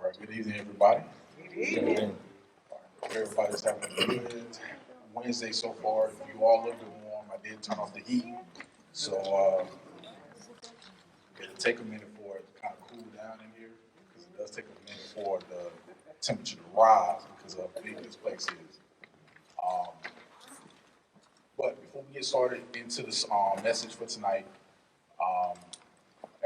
right, good evening, everybody. Good evening. Everybody's having a good Wednesday so far. You all look good warm. I did turn off the heat, so it'll take a minute for it to kind of cool down in here because it does take a minute for the temperature to rise because of how big this place is. Um, but before we get started into this message for tonight, um,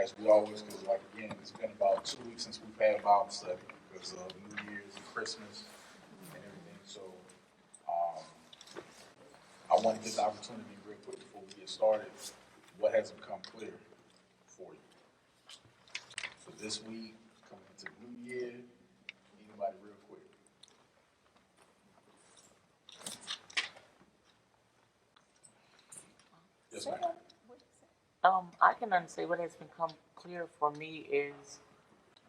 as we always, because like again, it's been about 2 weeks since we've had Bible study because of New Year's and Christmas and everything. So I want to get the opportunity real quick before we get started. What has become clear for you? So this week, coming into the new year, anybody real quick? Yes, ma'am. I can say what has become clear for me is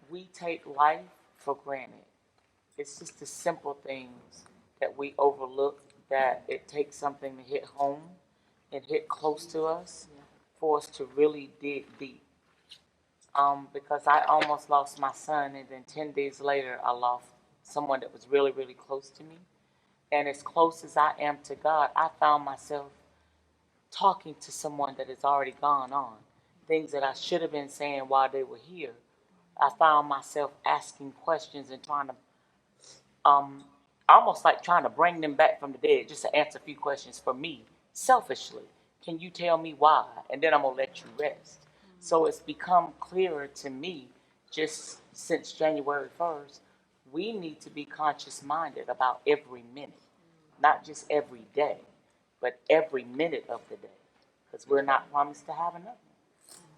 we take life for granted. It's just the simple things that we overlook, that it takes something to hit home and hit close to us for us to really dig deep. Because I almost lost my son, and then 10 days later, I lost someone that was really, really close to me. And as close as I am to God, I found myself talking to someone that has already gone on, things that I should have been saying while they were here. I found myself asking questions and trying to, almost like trying to bring them back from the dead, just to answer a few questions for me, selfishly. Can you tell me why? And then I'm going to let you rest. So it's become clearer to me just since January 1st, we need to be conscious-minded about every minute, not just every day, but every minute of the day, because we're not promised to have another.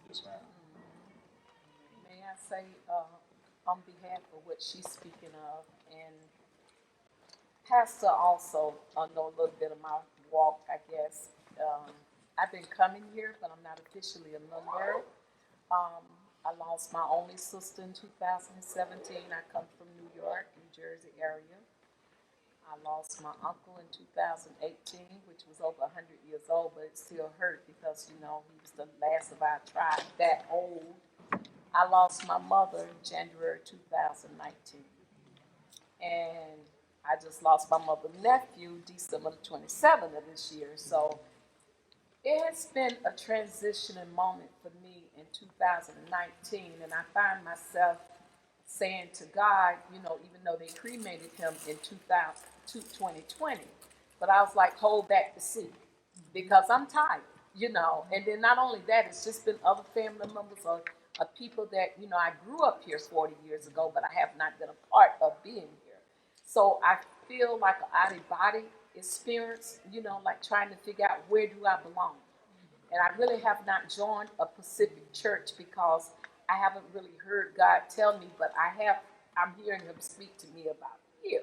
Yes, ma'am. May I say, on behalf of what she's speaking of, and Pastor also know a little bit of my walk, I guess. I've been coming here, but I'm not officially a member. I lost my only sister in 2017. I come from New York, New Jersey area. I lost my uncle in 2018, which was over 100 years old, but it still hurt because, he was the last of our tribe, that old. I lost my mother in January 2019. And I just lost my mother's nephew December 27th of this year. So it has been a transitioning moment for me in 2019. And I find myself saying to God, even though they cremated him in 2020, but I was like, hold back the seat because I'm tired, And then not only that, it's just been other family members of people that, I grew up here 40 years ago, but I have not been a part of being here. So I feel like an out-of-body experience, like trying to figure out where do I belong. And I really have not joined a Pacific church because I haven't really heard God tell me, but I'm hearing him speak to me about here.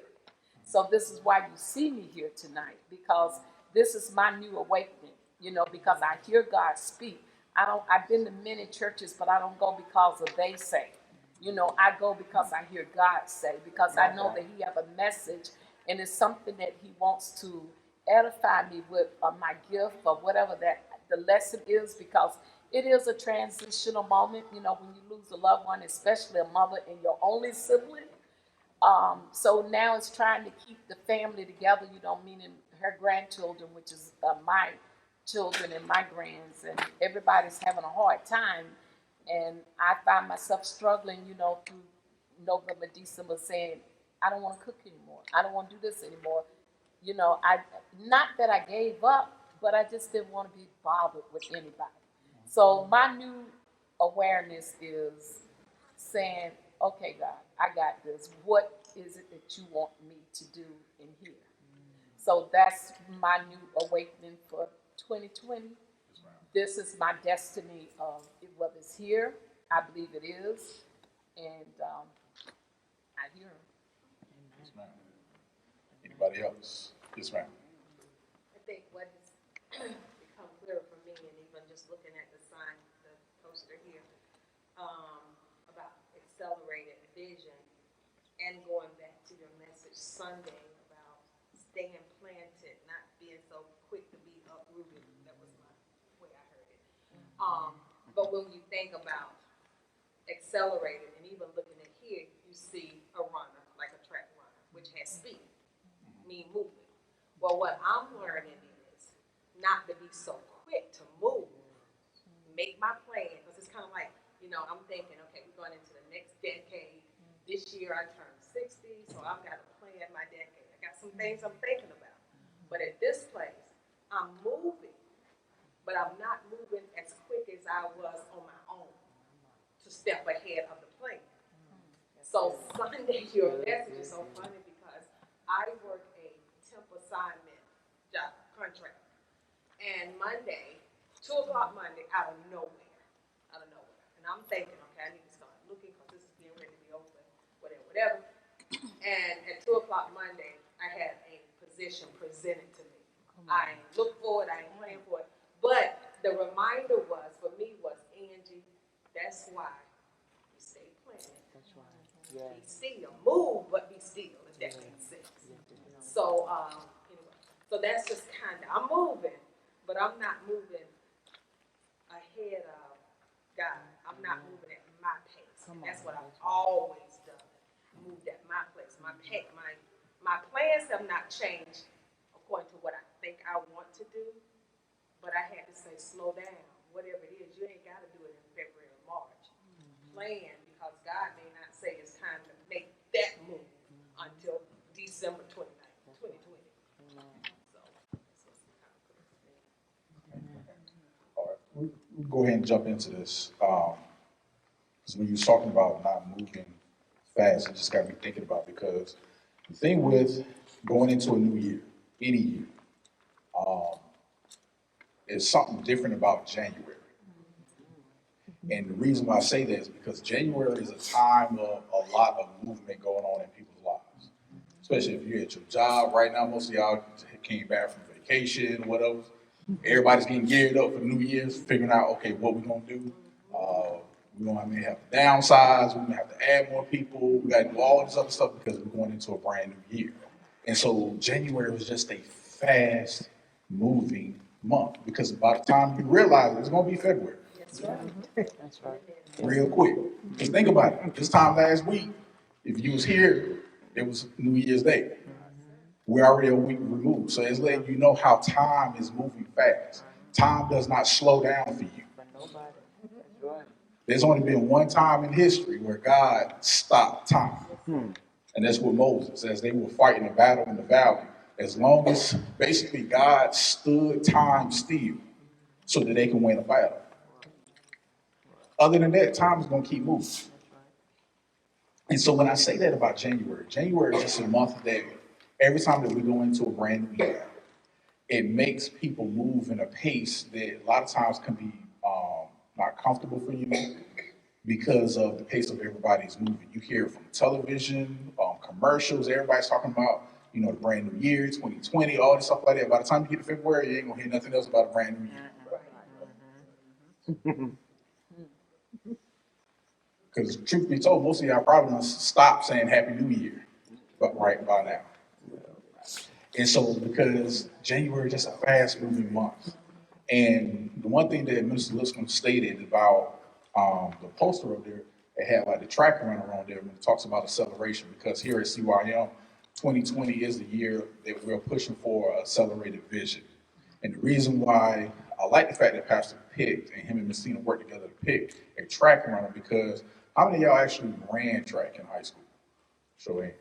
So this is why you see me here tonight, because this is my new awakening, because I hear God speak. I've been to many churches, but I don't go because of they say. I go because I hear God say, because I know that he have a message and it's something that he wants to edify me with my gift or whatever that the lesson is, because it is a transitional moment, when you lose a loved one, especially a mother and your only sibling. So now it's trying to keep the family together, meaning her grandchildren, which is my children and my grands, and everybody's having a hard time. And I find myself struggling, through November, December, saying, I don't want to cook anymore. I don't want to do this anymore. Not that I gave up, but I just didn't want to be bothered with anybody. So my new awareness is saying, okay, God, I got this. What is it that you want me to do in here? So that's my new awakening for 2020. This is my destiny of whether it's here. I believe it is. And I hear him. Yes, ma'am. Anybody else? Yes, ma'am. I think what has become clear for me, and even just looking at the sign, the poster here, about accelerated vision, and going back to your message Sunday about staying planted, not being so quick to be uprooted. That was my way I heard it. But when you think about accelerated, and even looking at here, you see at speed, me moving. Well, what I'm learning is not to be so quick to move, make my plan, because it's kind of like, I'm thinking, okay, we're going into the next decade. This year I turned 60, so I've got to plan my decade. I got some things I'm thinking about. But at this place, I'm moving, but I'm not moving as quick as I was on my own to step ahead of the plan. So Sunday, your message is so funny because I work a temp assignment job contract. And Monday, 2 o'clock Monday, out of nowhere. And I'm thinking, okay, I need to start looking because this is getting ready to be open, whatever. And at 2 o'clock Monday, I had a position presented to me. I ain't looked for it, I ain't planned for it. But the reminder for me was, Angie, that's why you stay planning. That's right. Yeah. Be still, move, but be still, if that makes sense. So, anyway, so that's just I'm moving, but I'm not moving ahead of God. I'm not moving at my pace. And that's what I've always done. Moved at my pace. My plans have not changed according to what I think I want to do, but I had to say, slow down. Whatever it is, you ain't got to do it in February or March. Plan, because God may not say it's time to make that move until December 29th, 2020. So that's what's kind of good for me. All right, we'll go ahead and jump into this. Because when you're talking about not moving fast, you just got to be thinking about, because the thing with going into a new year, any year, is something different about January. And the reason why I say that is because January is a time of a lot of movement going on in people's lives. Especially if you're at your job right now. Most of y'all came back from vacation, whatever. Everybody's getting geared up for New Year's, figuring out, okay, what we're going to do. We're going to have to downsize. We're going to have to add more people. We got to do all this other stuff because we're going into a brand new year. And so January was just a fast moving month, because by the time you realize it's going to be February. That's right. Real quick. Just think about it. This time last week, if you was here, it was New Year's Day. We're already a week removed. So it's letting you know how time is moving fast. Time does not slow down for you. For nobody. That's right. There's only been one time in history where God stopped time. And that's with Moses, as they were fighting a battle in the valley. As long as basically God stood time still so that they can win a battle. Other than that, time is going to keep moving. And so when I say that about January, January is just a month that every time that we go into a brand new year, it makes people move in a pace that a lot of times can be not comfortable for you because of the pace of everybody's moving. You hear it from television, commercials, everybody's talking about, the brand new year, 2020, all this stuff like that. By the time you get to February, you ain't gonna hear nothing else about a brand new year. Because truth be told, most of y'all probably gonna stop saying Happy New Year, but right by now. And so, because January is just a fast-moving month, and the one thing that Minister Lipscomb stated about the poster up there, it had like the track runner on there when it talks about acceleration, because here at CYM, 2020 is the year that we're pushing for accelerated vision. And the reason why I like the fact that Pastor picked, and him and Miss Tina worked together to pick a track runner, because how many of y'all actually ran track in high school? Show hands.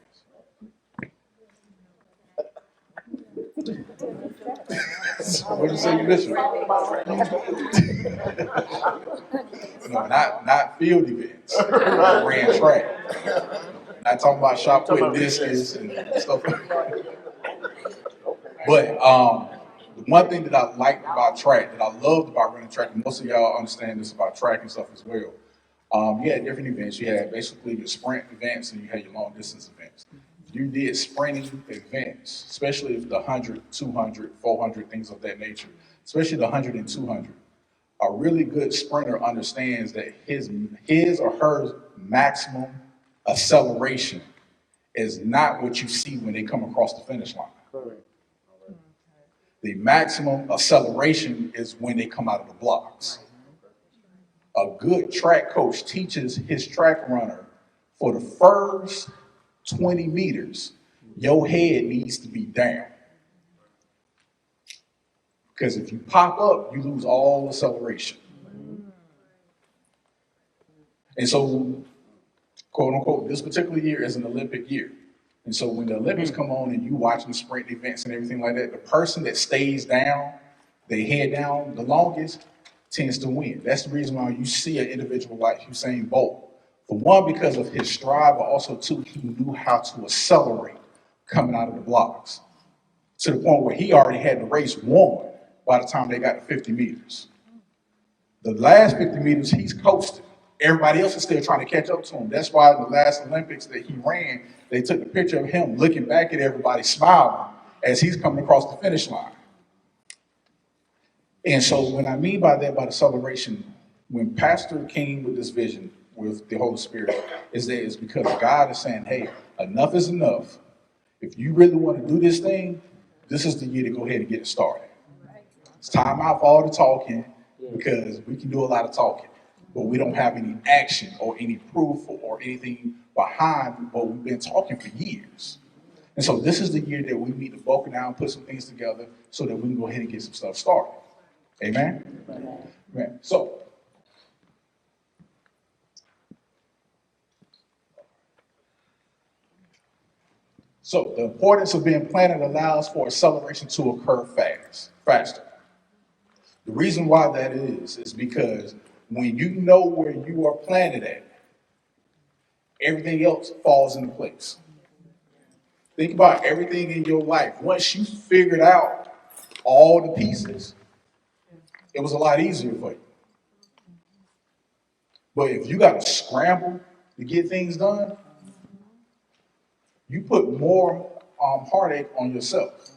What did you say you missed? No, not field events. I ran track. Not talking about shot put discus and stuff like that. But the one thing that I liked about track, that I loved about running track, and most of y'all understand this about track and stuff as well. You had different events. You had basically your sprint events and you had your long distance events. You did sprinting events, especially if the 100, 200, 400, things of that nature, especially the 100 and 200. A really good sprinter understands that his or her maximum acceleration is not what you see when they come across the finish line. Correct. The maximum acceleration is when they come out of the blocks. A good track coach teaches his track runner for the first 20 meters, your head needs to be down. Because if you pop up, you lose all acceleration. And so, quote unquote, this particular year is an Olympic year. And so when the Olympics come on and you watching sprint events and everything like that, the person that stays down, they head down the longest, tends to win. That's the reason why you see an individual like Usain Bolt. For one, because of his stride, but also two, he knew how to accelerate coming out of the blocks to the point where he already had the race won by the time they got to 50 meters. The last 50 meters, he's coasting. Everybody else is still trying to catch up to him. That's why in the last Olympics that he ran, they took a picture of him looking back at everybody, smiling as he's coming across the finish line. And so what I mean by that, by the celebration, when Pastor came with this vision with the Holy Spirit, is that it's because God is saying, hey, enough is enough. If you really want to do this thing, this is the year to go ahead and get it started. It's time out for all the talking, because we can do a lot of talking, but we don't have any action or any proof or anything behind what we've been talking for years. And so this is the year that we need to buckle down, put some things together so that we can go ahead and get some stuff started. Amen? Amen. So the importance of being planted allows for acceleration to occur faster. The reason why that is because when you know where you are planted at, everything else falls into place. Think about everything in your life. Once you figured out all the pieces, it was a lot easier for you. But if you got to scramble to get things done, you put more heartache on yourself.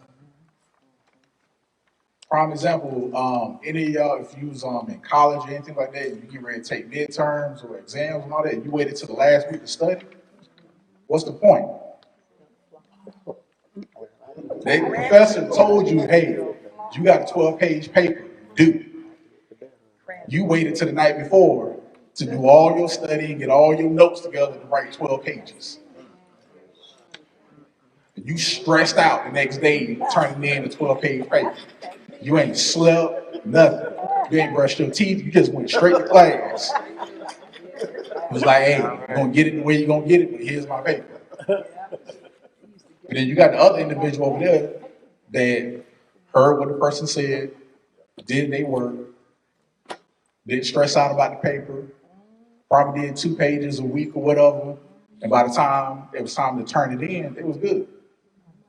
Prime example, any of y'all, if you was in college or anything like that, you get ready to take midterms or exams and all that, and you waited till the last week to study, what's the point? The professor told you, hey, you got a 12-page paper due. You waited till the night before to do all your studying, get all your notes together to write 12 pages. You stressed out the next day turning in a 12-page paper. You ain't slept, nothing. You ain't brushed your teeth. You just went straight to class. It was like, hey, you're going to get it the way you're going to get it, but here's my paper. And then you got the other individual over there that heard what the person said, did their work, didn't stress out about the paper, probably did 2 pages a week or whatever, and by the time it was time to turn it in, it was good.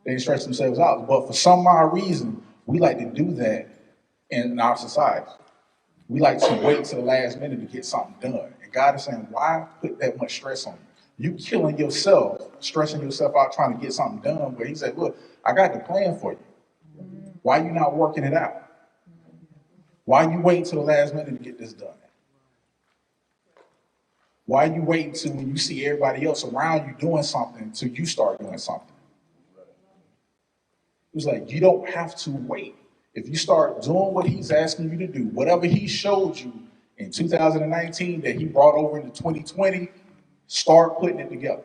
They didn't stress themselves out. But for some odd reason, we like to do that in our society. We like to wait to the last minute to get something done. And God is saying, why put that much stress on you? You killing yourself, stressing yourself out trying to get something done, where he said, look, I got the plan for you. Why are you not working it out? Why are you waiting till the last minute to get this done? Why are you waiting till when you see everybody else around you doing something till you start doing something? It was like, you don't have to wait. If you start doing what he's asking you to do, whatever he showed you in 2019 that he brought over into 2020, start putting it together.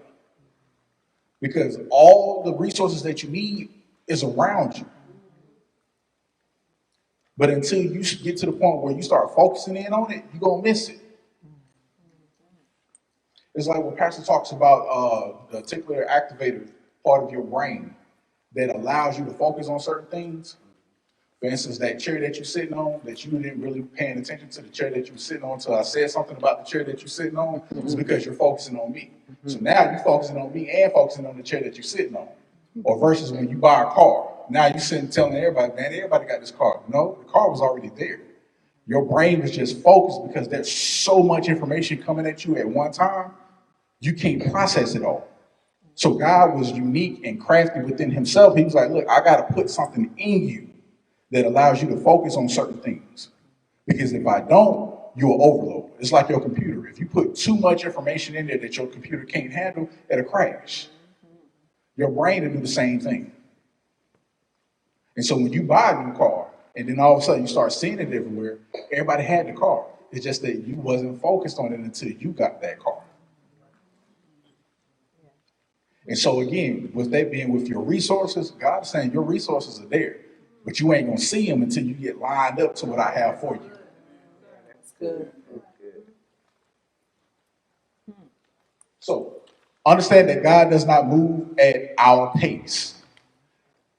Because all the resources that you need is around you. But until you get to the point where you start focusing in on it, you're going to miss it. It's like when Pastor talks about the articular activator part of your brain that allows you to focus on certain things. For instance, that chair that you're sitting on, that you didn't really paying attention to the chair that you were sitting on until I said something about the chair that you're sitting on, it's because you're focusing on me. So now you're focusing on me and focusing on the chair that you're sitting on. Or versus when you buy a car, now you're sitting telling everybody, man, everybody got this car. No, the car was already there. Your brain was just focused because there's so much information coming at you at one time, you can't process it all. So God was unique and crafty within himself. He was like, look, I got to put something in you that allows you to focus on certain things. Because if I don't, you'll overload. It's like your computer. If you put too much information in there that your computer can't handle, it'll crash. Your brain will do the same thing. And so when you buy a new car, and then all of a sudden you start seeing it everywhere, everybody had the car. It's just that you wasn't focused on it until you got that car. And so again, with that being with your resources, God is saying your resources are there, but you ain't gonna see them until you get lined up to what I have for you. That's good. So understand that God does not move at our pace.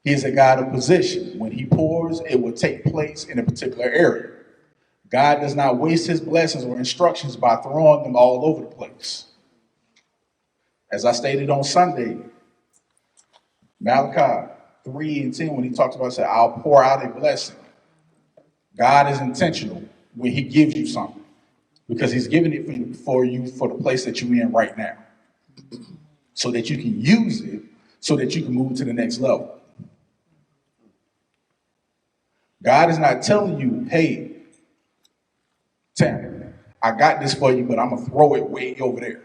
He is a God of position. When he pours, it will take place in a particular area. God does not waste his blessings or instructions by throwing them all over the place. As I stated on Sunday, Malachi 3:10, when he talks about, said, I'll pour out a blessing. God is intentional when he gives you something because he's giving it for you for the place that you're in right now so that you can use it so that you can move to the next level. God is not telling you, hey, Tam, I got this for you, but I'm going to throw it way over there.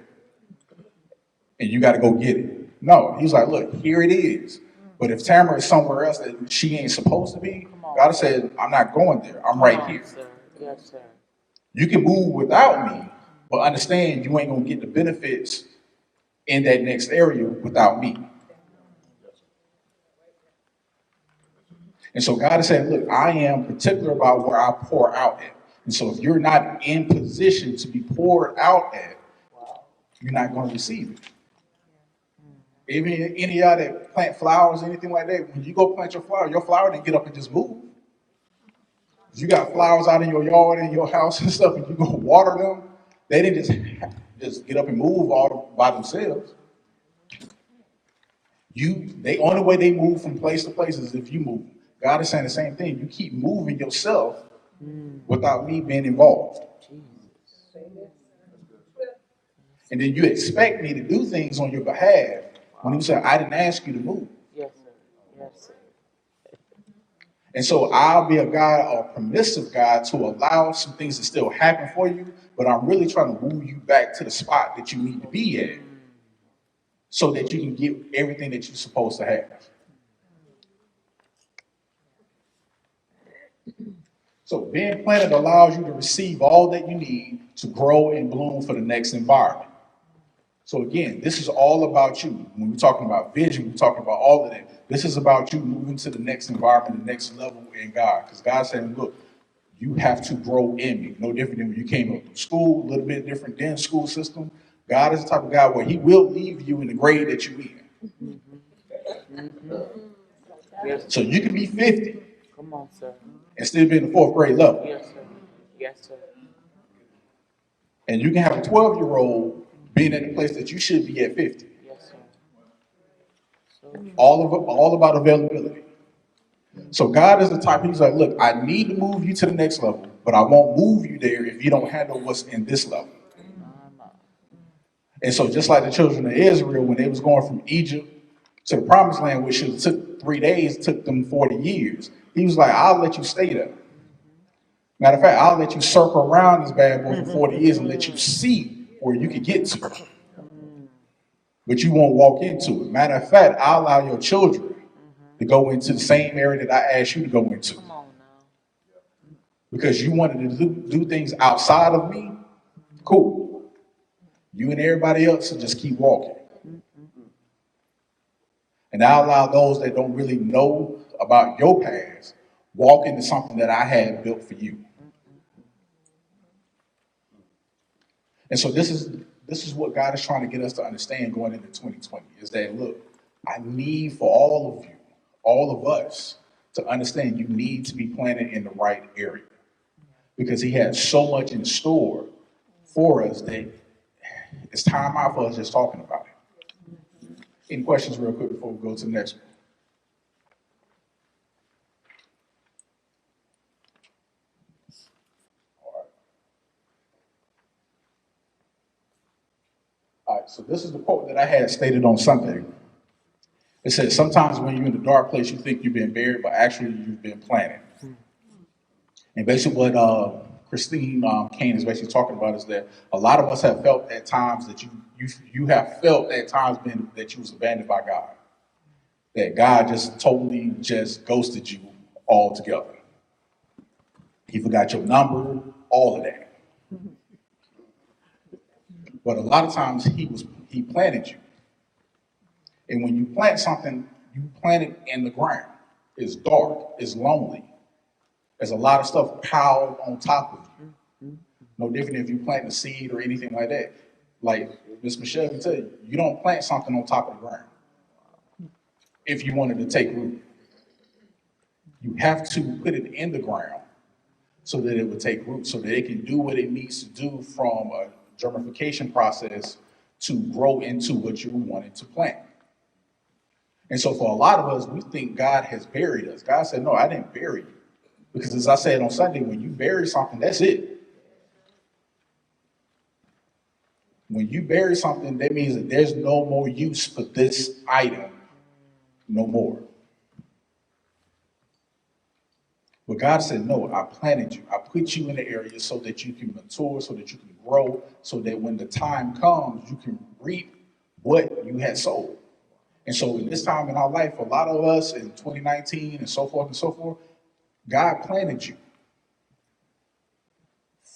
And you got to go get it. No, he's like, look, here it is. But if Tamara is somewhere else that she ain't supposed to be, God said, I'm not going there. I'm right here. Sir. Yes, sir. You can move without me, but understand you ain't going to get the benefits in that next area without me. And so God is saying, look, I am particular about where I pour out at. And so if you're not in position to be poured out at, you're not going to receive it. Even any of y'all that plant flowers, anything like that, when you go plant your flower didn't get up and just move. You got flowers out in your yard, in your house and stuff, and you go water them. They didn't just get up and move all by themselves. The only way they move from place to place is if you move. God is saying the same thing. You keep moving yourself without me being involved. And then you expect me to do things on your behalf when you say, I didn't ask you to move. Yes, sir. Yes, sir. And so I'll be a God, a permissive God, to allow some things to still happen for you, but I'm really trying to woo you back to the spot that you need to be at so that you can get everything that you're supposed to have. So being planted allows you to receive all that you need to grow and bloom for the next environment. So again, this is all about you. When we're talking about vision, we're talking about all of that. This is about you moving to the next environment, the next level in God. Because God's saying, look, you have to grow in me. No different than when you came up through school, a little bit different than school system. God is the type of God where he will leave you in the grade that you're in. Yes, So you can be 50 come on, sir. and still be in the fourth grade level. Yes, sir. Yes, sir. And you can have a 12-year-old being at the place that you should be at 50. Yes, sir. So, All about availability. So God is the type, he's like, look, I need to move you to the next level, but I won't move you there if you don't handle what's in this level. And so just like the children of Israel, when they was going from Egypt to the promised land, which should have took 3 days, took them 40 years. He was like, I'll let you stay there. Matter of fact, I'll let you circle around this bad boy for 40 years and let you see where you can get to. But you won't walk into it. Matter of fact, I'll allow your children to go into the same area that I asked you to go into. come on now. Because you wanted to do things outside of me, cool. You and everybody else will just keep walking. And I'll allow those that don't really know about your past walk into something that I had built for you. And so this is what God is trying to get us to understand going into 2020 is that, look, I need for all of you, all of us, to understand you need to be planted in the right area because he has so much in store for us that it's time out for us just talking about it. Any questions real quick before we go to the next one? All right, so this is the quote that I had stated on Sunday. It says, sometimes when you're in a dark place, you think you've been buried, but actually you've been planted. And basically what Christine Kane is basically talking about is that a lot of us have felt at times that you have felt at times that you was abandoned by God. That God just totally just ghosted you altogether. He forgot your number, all of that. But a lot of times he planted you. And when you plant something, you plant it in the ground. It's dark, it's lonely. There's a lot of stuff piled on top of you. No different if you plant a seed or anything like that. Like Miss Michelle can tell you, you don't plant something on top of the ground if you wanted to take root. You have to put it in the ground so that it would take root, so that it can do what it needs to do from a germification process to grow into what you wanted to plant. And so for a lot of us, we think God has buried us. God said, no, I didn't bury you. Because as I said on Sunday, when you bury something, that's it. When you bury something, that means that there's no more use for this item, no more. But God said, no, I planted you. I put you in the area so that you can mature, so that you can grow, so that when the time comes, you can reap what you had sown. And so in this time in our life, a lot of us in 2019 and so forth, God planted you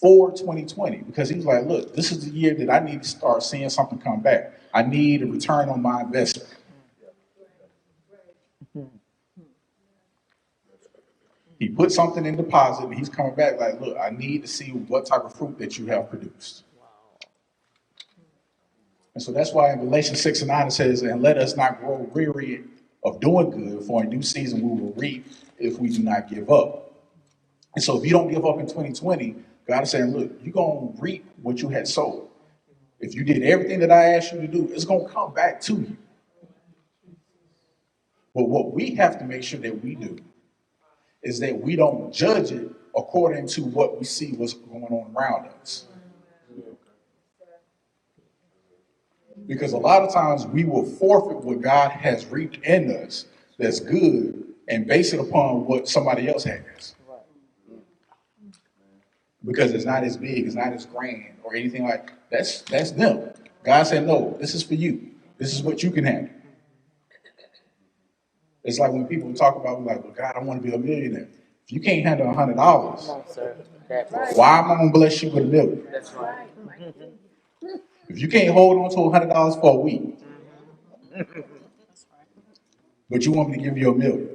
for 2020 because he was like, look, this is the year that I need to start seeing something come back. I need a return on my investment. He put something in deposit and he's coming back like, look, I need to see what type of fruit that you have produced. And so that's why in Galatians 6:9 it says, and let us not grow weary of doing good, for in due season we will reap if we do not give up. And so if you don't give up in 2020, God is saying, look, you're going to reap what you had sown. If you did everything that I asked you to do, it's going to come back to you. But what we have to make sure that we do is that we don't judge it according to what we see what's going on around us. Because a lot of times we will forfeit what God has reaped in us that's good and base it upon what somebody else has. Because it's not as big, it's not as grand or anything like that. That's them. God said, no, this is for you. This is what you can handle. It's like when people talk about, like, well, God, I want to be a millionaire. If you can't handle $100, No, sir. That's right. why am I going to bless you with $1 million? That's right. If you can't hold on to $100 for a week, but you want me to give you $1 million.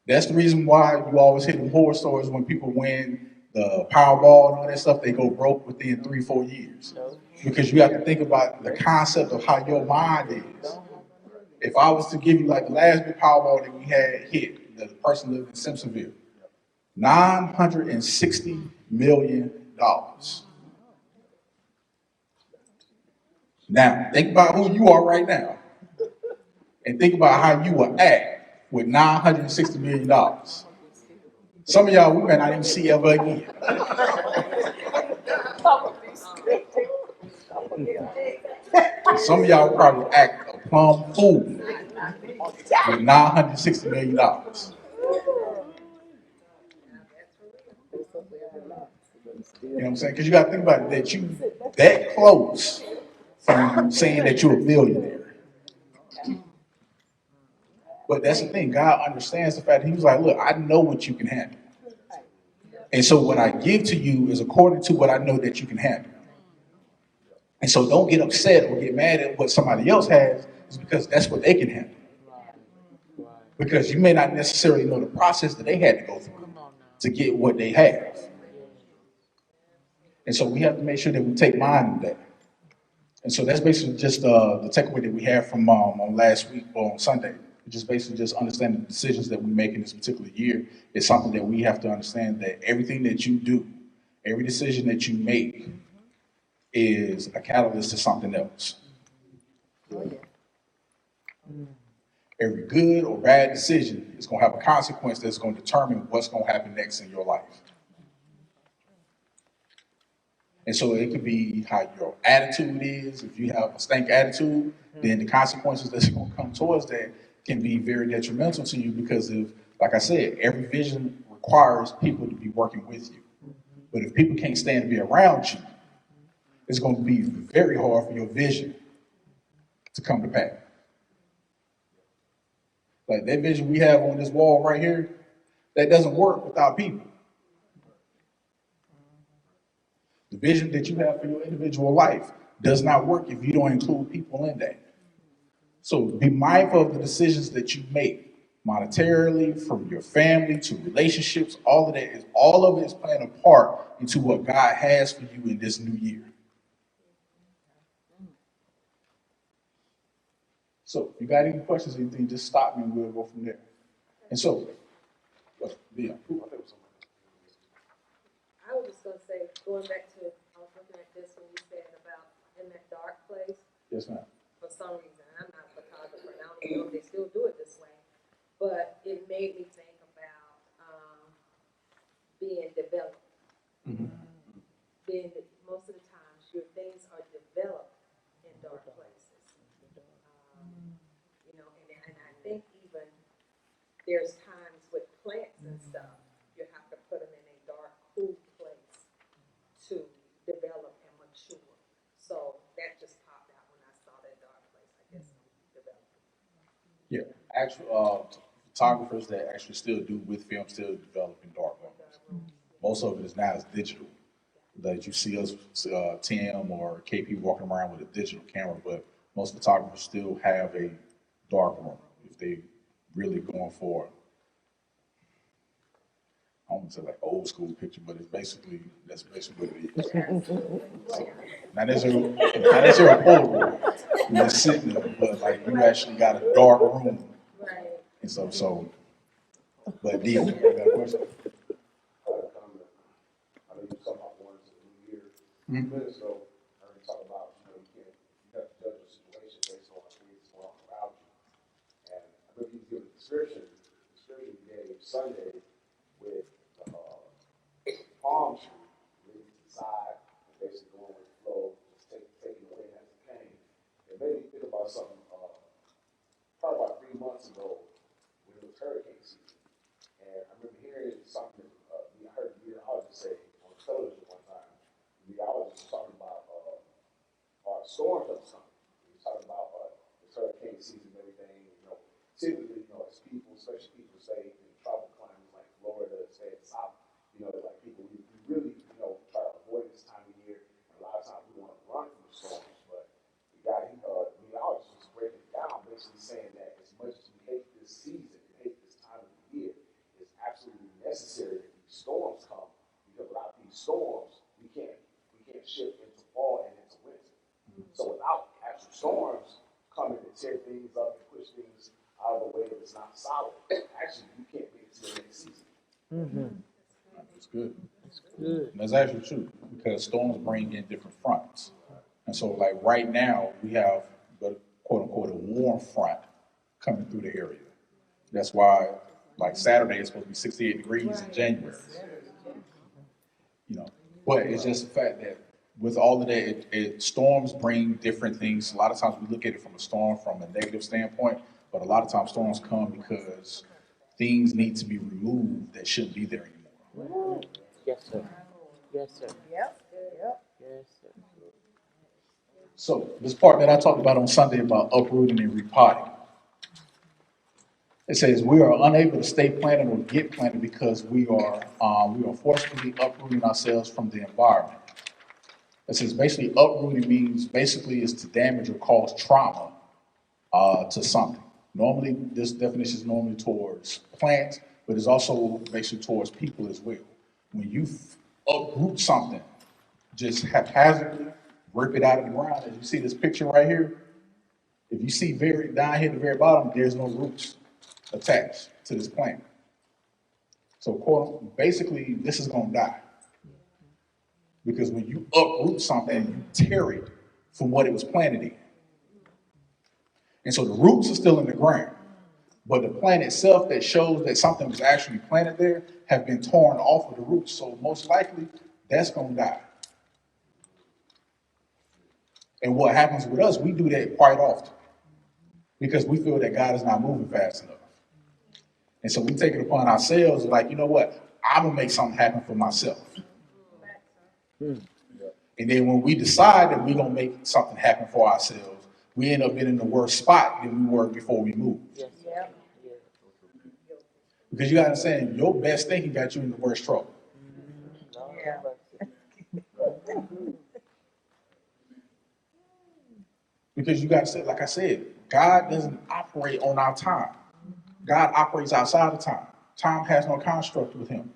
That's the reason why you always hit the horror stories when people win the Powerball and all that stuff, they go broke within 3-4 years. Because you have to think about the concept of how your mind is. If I was to give you like the last big Powerball that we had hit, the person lived in Simpsonville, $960 million. Now, think about who you are right now, and think about how you will act with $960 million. Some of y'all we may not even see ever again. Some of y'all will probably act a plumb fool with $960 million. You know what I'm saying? Because you got to think about it, that you that close from saying that you're a millionaire. But that's the thing. God understands the fact that he was like, look, I know what you can handle. And so what I give to you is according to what I know that you can handle. And so don't get upset or get mad at what somebody else has, is because that's what they can handle. Because you may not necessarily know the process that they had to go through to get what they have. And so we have to make sure that we take mind of that. And so that's basically just the takeaway that we had from on last week or on Sunday. Just basically just understanding the decisions that we make in this particular year is something that we have to understand, that everything that you do, every decision that you make is a catalyst to something else. Every good or bad decision is going to have a consequence that's going to determine what's going to happen next in your life. And so it could be how your attitude is. If you have a stank attitude, then the consequences that's going to come towards that can be very detrimental to you, because of, like I said, every vision requires people to be working with you. But if people can't stand to be around you, it's going to be very hard for your vision to come to pass. Like that vision we have on this wall right here, that doesn't work without people. The vision that you have for your individual life does not work if you don't include people in that. So be mindful of the decisions that you make monetarily, from your family to relationships. All of it is playing a part into what God has for you in this new year. So if you got any questions or anything, just stop me and we'll go from there. And so, yeah. I was just gonna say, going back to, I was looking at this when you said about in that dark place, Yes, ma'am. for some reason, I'm not a photographer, and I don't even know if they still do it this way, but it made me think about, being developed. Mhm. Most of the times, your things are developed in dark places. You know, and I think even there's times with plants and stuff, you have to put them in a dark, cool place to develop and mature. So that just popped out when I saw that dark place, I guess, developing. Yeah, actual photographers that actually still do with film still develop in dark rooms. Most of it is now is digital. That you see us, Tim or KP walking around with a digital camera, but most photographers still have a dark room if they really going for, I don't want to say like old school picture, but that's basically what it is. So, not necessarily a Polaroid, you're just sitting there, but like you actually got a dark room. Right. And but Deal, you got a question? I know you were talking about going into the new year. Mhm. Minutes ago, I heard you talk about, you have to judge the situation based on things going on around you. And I think you give a description you gave Sunday with palm tree, leaning to the side, and basically going with the flow, just taking the wind as it came. It made me think about something, probably about 3 months ago, when it was hurricane season. And I remember hearing something, I heard the meteorologist say on television one time. The meteorologist was talking about storms that's coming. He was talking about this hurricane season and everything. Typically, as people, especially people stay in tropical climates like Florida, stay in the south, like people, we really, try to avoid this time of year. And a lot of times we want to run from the storms, but the meteorologist was breaking it down, basically saying that as much as we hate this season, we hate this time of the year, it's absolutely necessary that these storms come, because without these storms, we can't shift into fall and into winter. So without actual storms coming to tear things up and push things out of the way that's not solid, actually you can't make it to the next season. That's good. And that's actually true, because storms bring in different fronts. And so like right now, we have the quote unquote a warm front coming through the area. That's why like Saturday is supposed to be 68 degrees in January. But it's just the fact that with all of that, storms bring different things. A lot of times we look at it from a negative standpoint, but a lot of times storms come because things need to be removed that shouldn't be there anymore. Yes, sir. Yes, sir. Yep. Yes, sir. So this part that I talked about on Sunday about uprooting and repotting. It says we are unable to stay planted or get planted because we are forcibly uprooting ourselves from the environment. It says basically uprooting means basically is to damage or cause trauma to something. Normally, this definition is normally towards plants, but it's also basically towards people as well. When you uproot something, just haphazardly rip it out of the ground, as you see this picture right here, if you see down here at the very bottom, there's no roots attached to this plant. So basically, this is gonna die. Because when you uproot something, you tear it from what it was planted in. And so the roots are still in the ground, but the plant itself that shows that something was actually planted there have been torn off of the roots. So most likely, that's gonna die. And what happens with us, we do that quite often because we feel that God is not moving fast enough. And so we take it upon ourselves, like, you know what? I'm gonna make something happen for myself. And then when we decide that we're gonna make something happen for ourselves, we end up being in the worst spot than we were before we moved. Yes, sir. Yep. Because you gotta understand, your best thinking got you in the worst trouble. Lord Yeah. have mercy. Because you got to say, like I said, God doesn't operate on our time. God operates outside of time. Time has no construct with him.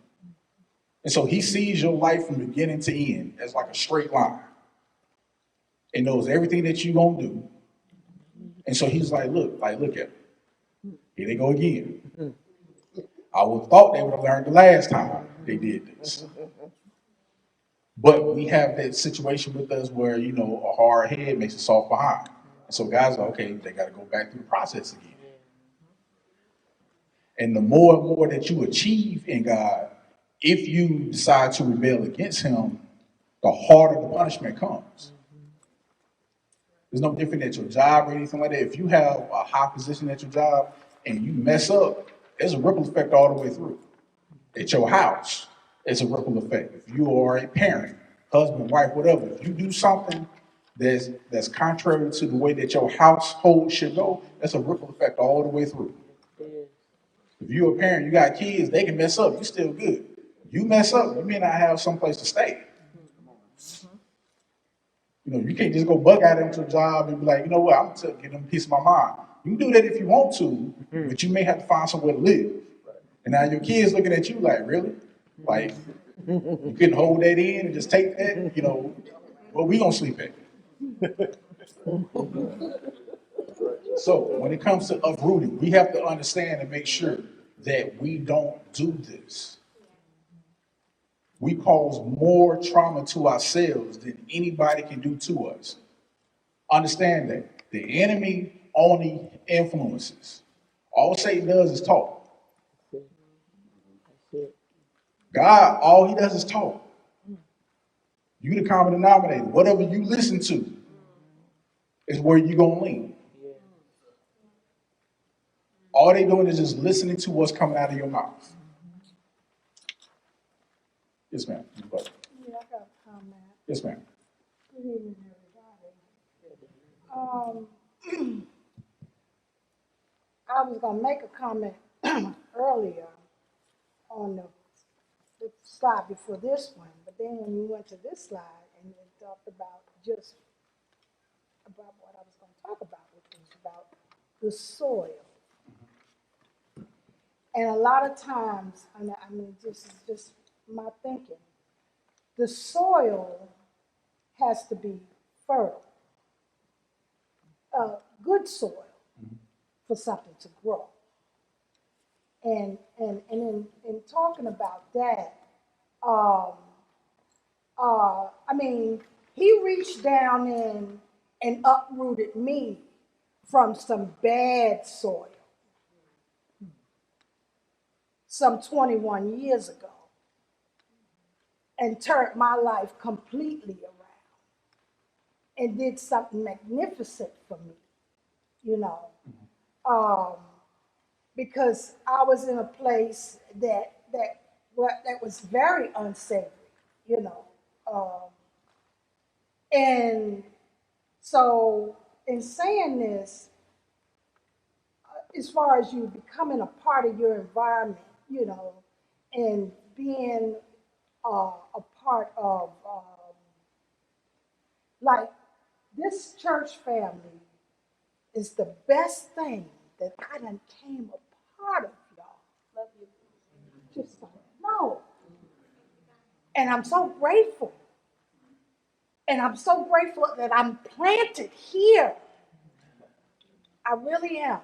And so he sees your life from beginning to end as like a straight line and knows everything that you're going to do. And so he's like, look at it. Here they go again. I would have thought they would have learned the last time they did this. But we have that situation with us where, you know, a hard head makes a soft behind. And so guys are, okay, they got to go back through the process again. And the more and more that you achieve in God, if you decide to rebel against him, the harder the punishment comes. It's no different at your job or anything like that. If you have a high position at your job and you mess up, there's a ripple effect all the way through. At your house, it's a ripple effect. If you are a parent, husband, wife, whatever, if you do something that's contrary to the way that your household should go, that's a ripple effect all the way through. If you're a parent, you got kids, they can mess up, you're still good. You mess up, you may not have someplace to stay. You know, you can't just go bug out into a job and be like, you know what, I'm gonna give them a piece of my mind. You can do that if you want to, but you may have to find somewhere to live. And now your kids looking at you like, really? Like, you couldn't hold that in and just take that? You know, where we gonna sleep at? So when it comes to uprooting, we have to understand and make sure that we don't do this. We cause more trauma to ourselves than anybody can do to us. Understand that the enemy only influences. All Satan does is talk. God, all he does is talk. You the common denominator. Whatever you listen to is where you're going to lean. All they doing is just listening to what's coming out of your mouth. Yes, ma'am. Yeah, I got a comment. Yes, ma'am. Good evening, everybody. I was gonna make a comment earlier on the slide before this one, but then when you went to this slide and you talked about just about what I was gonna talk about, which was about the soil. And a lot of times, I mean, this is just my thinking, the soil has to be fertile, good soil for something to grow. And in talking about that, I mean, he reached down in and uprooted me from some bad soil some 21 years ago and turned my life completely around and did something magnificent for me, you know, because I was in a place that was very unsavory, you know, and so in saying this, as far as you becoming a part of your environment, you know, and being a part of, like, this church family is the best thing that I done came a part of, y'all. Love you. Just don't know. And I'm so grateful. And I'm so grateful that I'm planted here. I really am.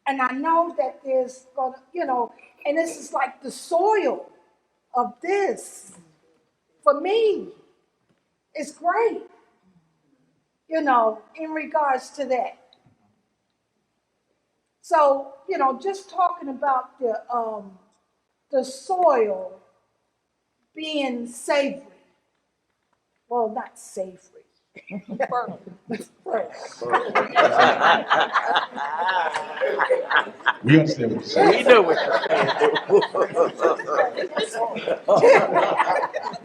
And I know that there's gonna, you know, and this is like the soil of this. For me, it's great, you know, in regards to that. So, you know, just talking about the soil being savory. Well, not savory. Fertile. We understand what you're saying. We know what you're saying.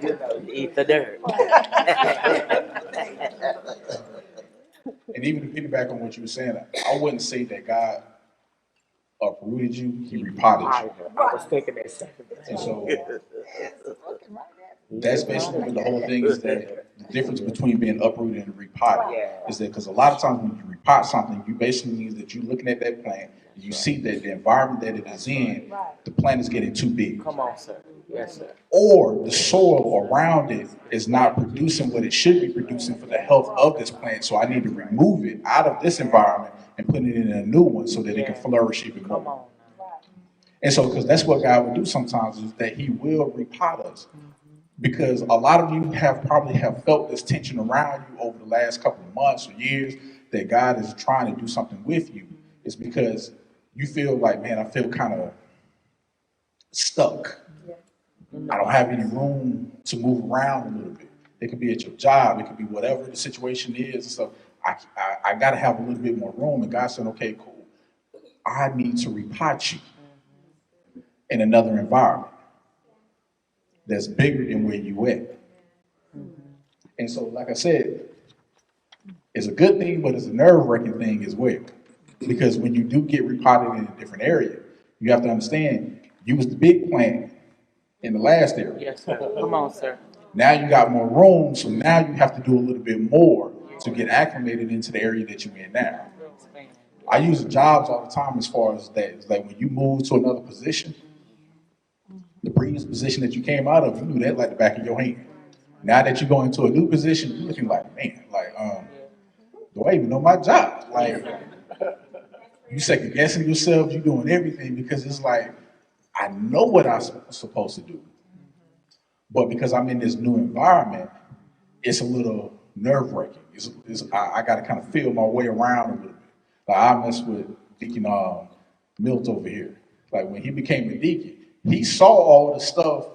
You know, eat the dirt. And even to piggyback on what you were saying, I wouldn't say that God uprooted you, he repotted you. I was thinking that same thing. And so that's basically what the whole thing is, that the difference between being uprooted and repotted Yeah. is that because a lot of times when you repot something, you basically means that you're looking at that plant, and you see that the environment that it is in, Right. the plant is getting too big. Come on, sir. Yes, sir. Or the soil around it is not producing what it should be producing for the health of this plant. So I need to remove it out of this environment and put it in a new one so that it can flourish even Come more. on. Now. And so, because that's what God will do sometimes, is that He will repot us. Because a lot of you probably have felt this tension around you over the last couple of months or years that God is trying to do something with you. It's because you feel like, man, I feel kind of stuck. I don't have any room to move around a little bit. It could be at your job. It could be whatever the situation is. And so I got to have a little bit more room. And God said, okay, cool. I need to repot you in another environment that's bigger than where you at. And so, like I said, it's a good thing, but it's a nerve-wracking thing as well. Because when you do get repotted in a different area, you have to understand you was the big plant in the last area. Yes, sir. Come on, sir. Now you got more room, so now you have to do a little bit more to get acclimated into the area that you're in now. I use jobs all the time as far as that. It's like when you move to another position, the previous position that you came out of, you knew that like the back of your hand. Now that you go into a new position, you're looking like, man, like, do I even know my job? Like, you second guessing yourself, you're doing everything because it's like, I know what I'm supposed to do. But because I'm in this new environment, it's a little nerve-wracking. I got to kind of feel my way around a little bit. Like I mess with Deacon Milt over here. Like when he became a deacon, he saw all the stuff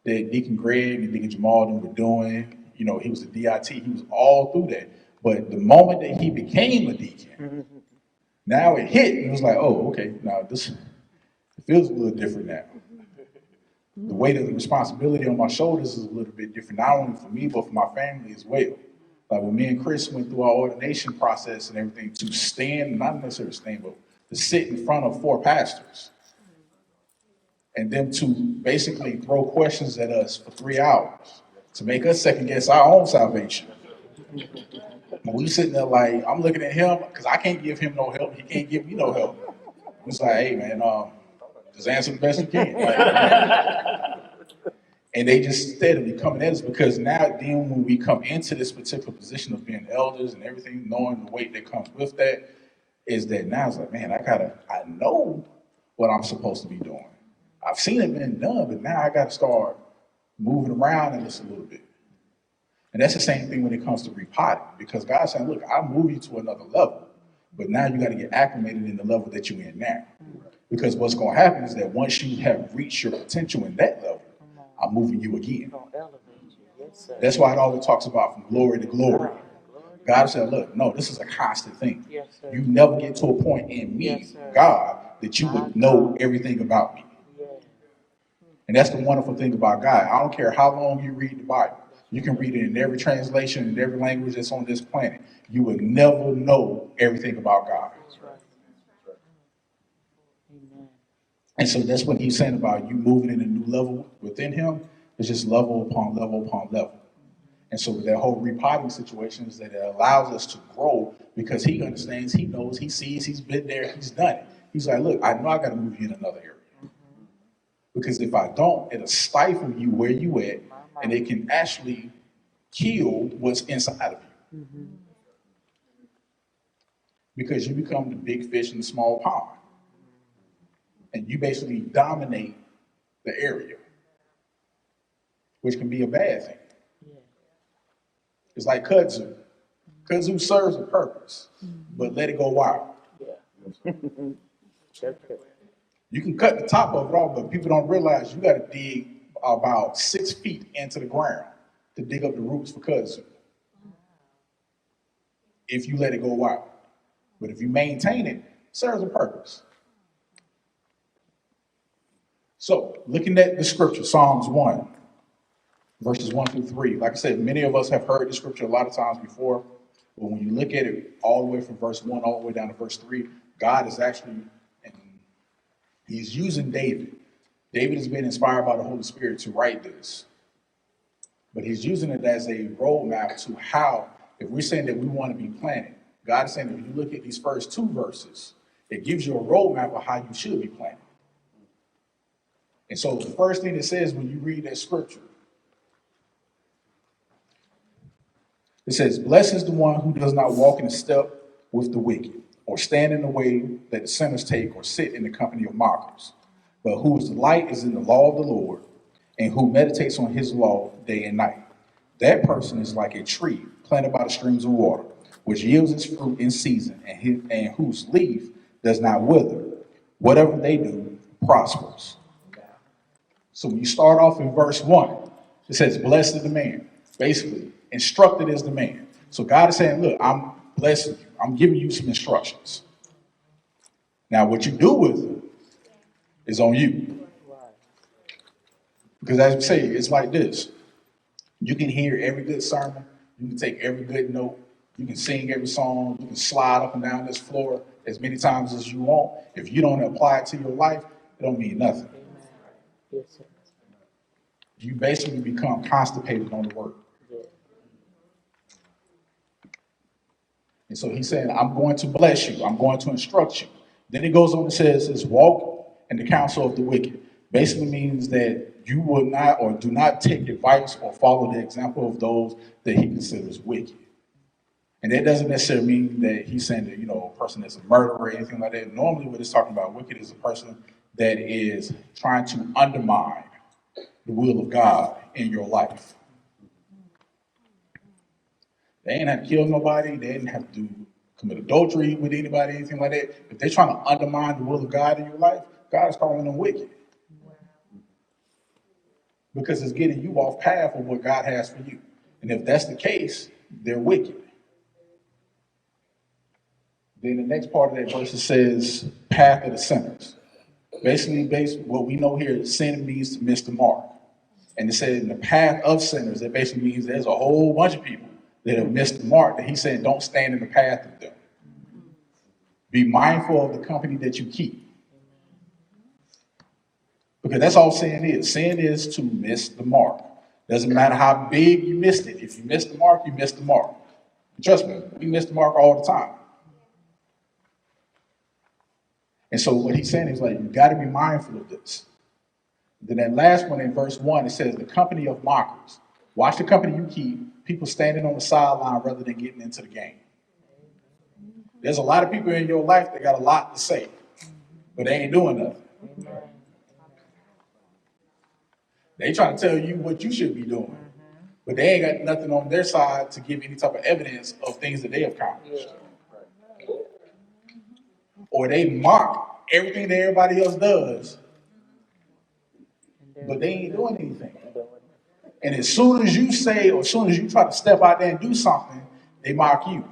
that Deacon Greg and Deacon Jamal were doing. You know, he was a DIT. He was all through that. But the moment that he became a deacon, now it hit and it was like, oh, okay, now this it feels a little different now. The weight of the responsibility on my shoulders is a little bit different, not only for me, but for my family as well. Like when me and Chris went through our ordination process and everything to stand, not necessarily stand, but to sit in front of 4 pastors and them to basically throw questions at us for 3 hours to make us second guess our own salvation. And we sitting there like, I'm looking at him because I can't give him no help. He can't give me no help. He's like, hey man, just answer the best you can. Like, and they just steadily coming at us because now then when we come into this particular position of being elders and everything, knowing the weight that comes with that, is that now it's like, man, I know what I'm supposed to be doing. I've seen it being done, but now I got to start moving around in this a little bit. And that's the same thing when it comes to repotting, because God's saying, look, I'll move you to another level, but now you got to get acclimated in the level that you're in now. Because what's going to happen is that once you have reached your potential in that level, I'm moving you again. That's why it always talks about from glory to glory. God said, look, no, this is a constant thing. You never get to a point in me, God, that you would know everything about me. And that's the wonderful thing about God. I don't care how long you read the Bible. You can read it in every translation, in every language that's on this planet. You will never know everything about God. And so that's what he's saying about you moving in a new level within him. It's just level upon level upon level. And so that whole repotting situation is that it allows us to grow because he understands, he knows, he sees, he's been there, he's done it. He's like, look, I know I got to move you in another area. Because if I don't, it'll stifle you where you at, and it can actually kill what's inside of you. Because you become the big fish in the small pond. And you basically dominate the area, which can be a bad thing. It's like kudzu. Kudzu serves a purpose, but let it go wild. You can cut the top of it off, but people don't realize you got to dig about 6 feet into the ground to dig up the roots for kudzu. If you let it go wild. But if you maintain it, it serves a purpose. So, looking at the scripture, Psalms 1, verses 1 through 3. Like I said, many of us have heard the scripture a lot of times before, but when you look at it all the way from verse 1 all the way down to verse 3, God is actually, and he's using David. David has been inspired by the Holy Spirit to write this. But he's using it as a roadmap to how, if we're saying that we want to be planted, God is saying if you look at these first 2 verses, it gives you a roadmap of how you should be planted. And so the first thing it says when you read that scripture, it says, blessed is the one who does not walk in step with the wicked, or stand in the way that the sinners take, or sit in the company of mockers, but whose delight is in the law of the Lord, and who meditates on his law day and night. That person is like a tree planted by the streams of water, which yields its fruit in season, and whose leaf does not wither. Whatever they do prospers. So when you start off in verse 1, it says, blessed is the man. Basically, instructed is the man. So God is saying, look, I'm blessing you. I'm giving you some instructions. Now, what you do with it is on you. Because as we say, it's like this. You can hear every good sermon. You can take every good note. You can sing every song. You can slide up and down this floor as many times as you want. If you don't apply it to your life, it don't mean nothing. Yes, sir. You basically become constipated on the word. And so he's saying, I'm going to bless you. I'm going to instruct you. Then he goes on and says, walk in the counsel of the wicked. Basically means that you will not or do not take advice or follow the example of those that he considers wicked. And that doesn't necessarily mean that he's saying that, a person is a murderer or anything like that. Normally what it's talking about, wicked is a person that is trying to undermine the will of God in your life. They ain't have to kill nobody. They didn't have to commit adultery with anybody, anything like that. If they're trying to undermine the will of God in your life, God is calling them wicked. Because it's getting you off path of what God has for you. And if that's the case, they're wicked. Then the next part of that verse says, path of the sinners. Basically, what we know here is sin means to miss the mark. And it said in the path of sinners, that basically means there's a whole bunch of people that have missed the mark, that he said don't stand in the path of them. Be mindful of the company that you keep. Because that's all sin is. Sin is to miss the mark. Doesn't matter how big you missed it. If you missed the mark, you missed the mark. Trust me, we miss the mark all the time. And so what he's saying is like, you got to be mindful of this. Then that last one in verse 1, it says the company of mockers. Watch the company you keep, people standing on the sideline rather than getting into the game. There's a lot of people in your life that got a lot to say, but they ain't doing nothing. They trying to tell you what you should be doing, but they ain't got nothing on their side to give any type of evidence of things that they have accomplished. Or they mock everything that everybody else does, but they ain't doing anything. And as soon as you say, or as soon as you try to step out there and do something, they mock you.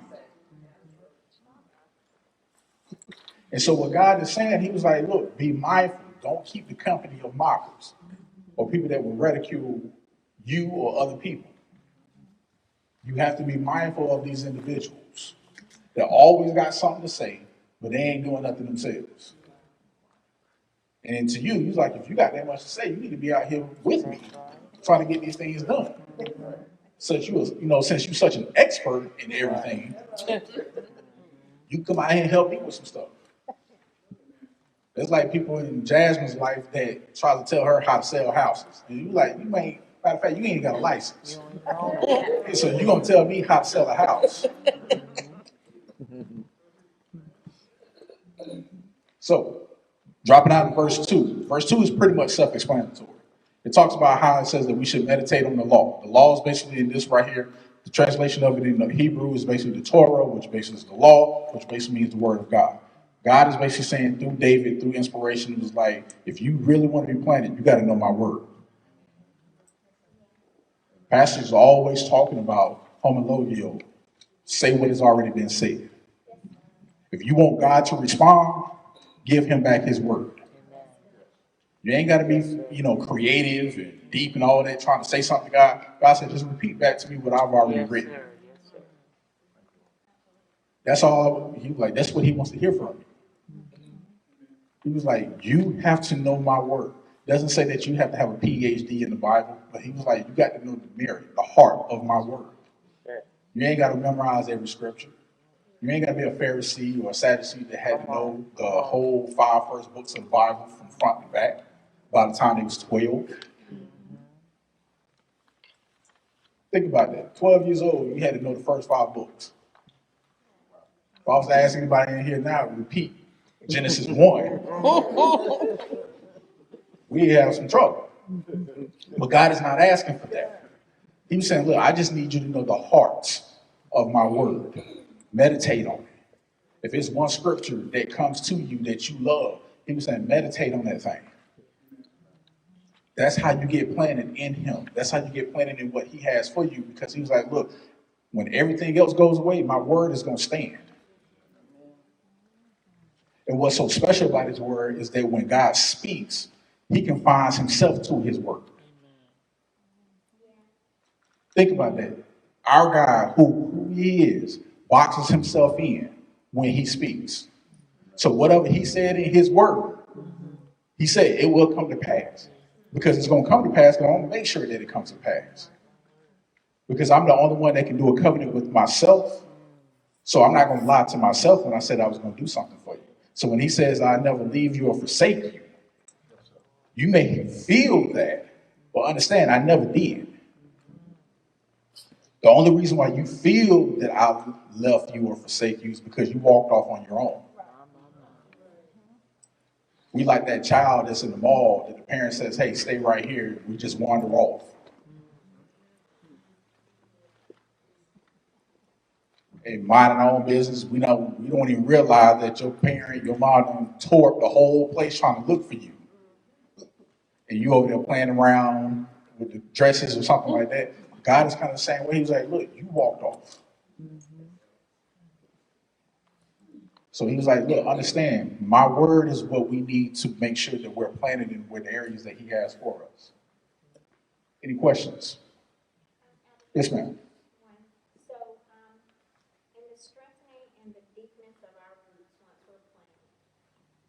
And so what God is saying, he was like, look, be mindful. Don't keep the company of mockers or people that will ridicule you or other people. You have to be mindful of these individuals. They always got something to say, but they ain't doing nothing themselves. And then to you, he's like, if you got that much to say, you need to be out here with me, trying to get these things done. Since since you're such an expert in everything, you come out here and help me with some stuff. It's like people in Jasmine's life that try to tell her how to sell houses. And matter of fact, you ain't got a license. So you're gonna tell me how to sell a house. So, dropping out in verse 2. Verse 2 is pretty much self-explanatory. It talks about how it says that we should meditate on the law. The law is basically in this right here. The translation of it in the Hebrew is basically the Torah, which basically is the law, which basically means the word of God. God is basically saying through David, through inspiration, it was like, if you really want to be planted, you got to know my word. Pastors are always talking about homologio, say what has already been said. If you want God to respond, give him back his word. You ain't got to be, creative and deep and all that, trying to say something to God. God said, just repeat back to me what I've already written. Sir. Yes, sir. That's all. He was like, that's what he wants to hear from you. He was like, you have to know my word. Doesn't say that you have to have a PhD in the Bible, but he was like, you got to know the merit, the heart of my word. You ain't got to memorize every scripture. You ain't got to be a Pharisee or a Sadducee that had to know the whole 5 first books of the Bible from front to back by the time they was 12. Think about that. 12 years old, you had to know the first 5 books. If I was to ask anybody in here now, repeat Genesis 1, we have some trouble. But God is not asking for that. He was saying, look, I just need you to know the heart of my word. Meditate on it. If it's one scripture that comes to you that you love, he was saying, meditate on that thing. That's how you get planted in him. That's how you get planted in what he has for you, because he was like, look, when everything else goes away, my word is going to stand. And what's so special about his word is that when God speaks, he confines himself to his word. Think about that. Our God, who he is, boxes himself in when he speaks. So whatever he said in his word, he said it will come to pass. Because it's going to come to pass, but I want to make sure that it comes to pass. Because I'm the only one that can do a covenant with myself. So I'm not going to lie to myself when I said I was going to do something for you. So when he says, I never leave you or forsake you, you may feel that, but understand, I never did. The only reason why you feel that I left you or forsake you is because you walked off on your own. We like that child that's in the mall that the parent says, hey, stay right here. We just wander off. And minding our own business, we don't even realize that your parent, your mom tore up the whole place trying to look for you. And you over there playing around with the dresses or something like that. God is kind of the same way. He was like, look, you walked off. So he was like, look, understand, my word is what we need to make sure that we're planted in the areas that he has for us. Any questions? Yes, ma'am. So, in the strengthening and the deepness of our roots once we're planted,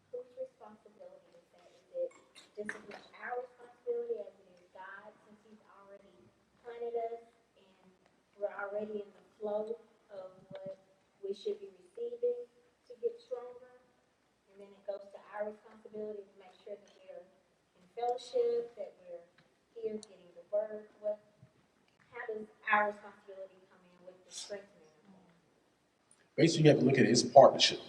whose responsibility is that? Is it just as much our responsibility as it is God, since he's already planted us and we're already in the flow of what we should be receiving to get stronger? And then it goes to our responsibility to make sure that we're in fellowship, that we're here getting the word. How does our responsibility come in with the strengthening? Basically, you have to look at it as a partnership.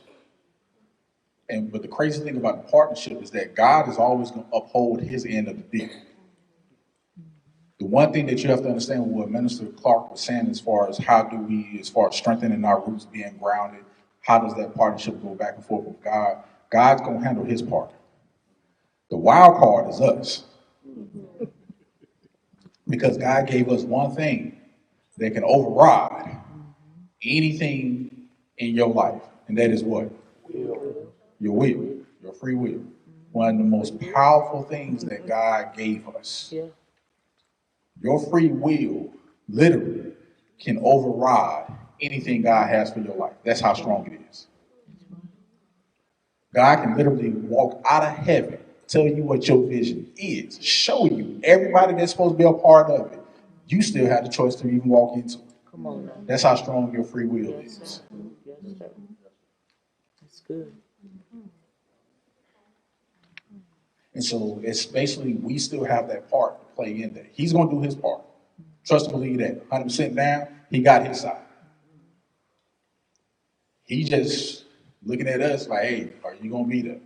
But the crazy thing about the partnership is that God is always going to uphold his end of the deal. The one thing that you have to understand what Minister Clark was saying as far as strengthening our roots, being grounded, how does that partnership go back and forth with God? God's going to handle his part. The wild card is us. Because God gave us one thing that can override anything in your life, and that is what? Your will, your free will. One of the most powerful things that God gave us. Your free will, literally, can override anything God has for your life. That's how strong it is. God can literally walk out of heaven, tell you what your vision is, show you everybody that's supposed to be a part of it. You still have the choice to even walk into it. Come on now. That's how strong your free will is. Yes, sir. That's good. And so it's basically, we still have that part to play in that. He's going to do his part. Trust and believe that. 100% down, he got his side. He just looking at us like, hey, are you going to be there?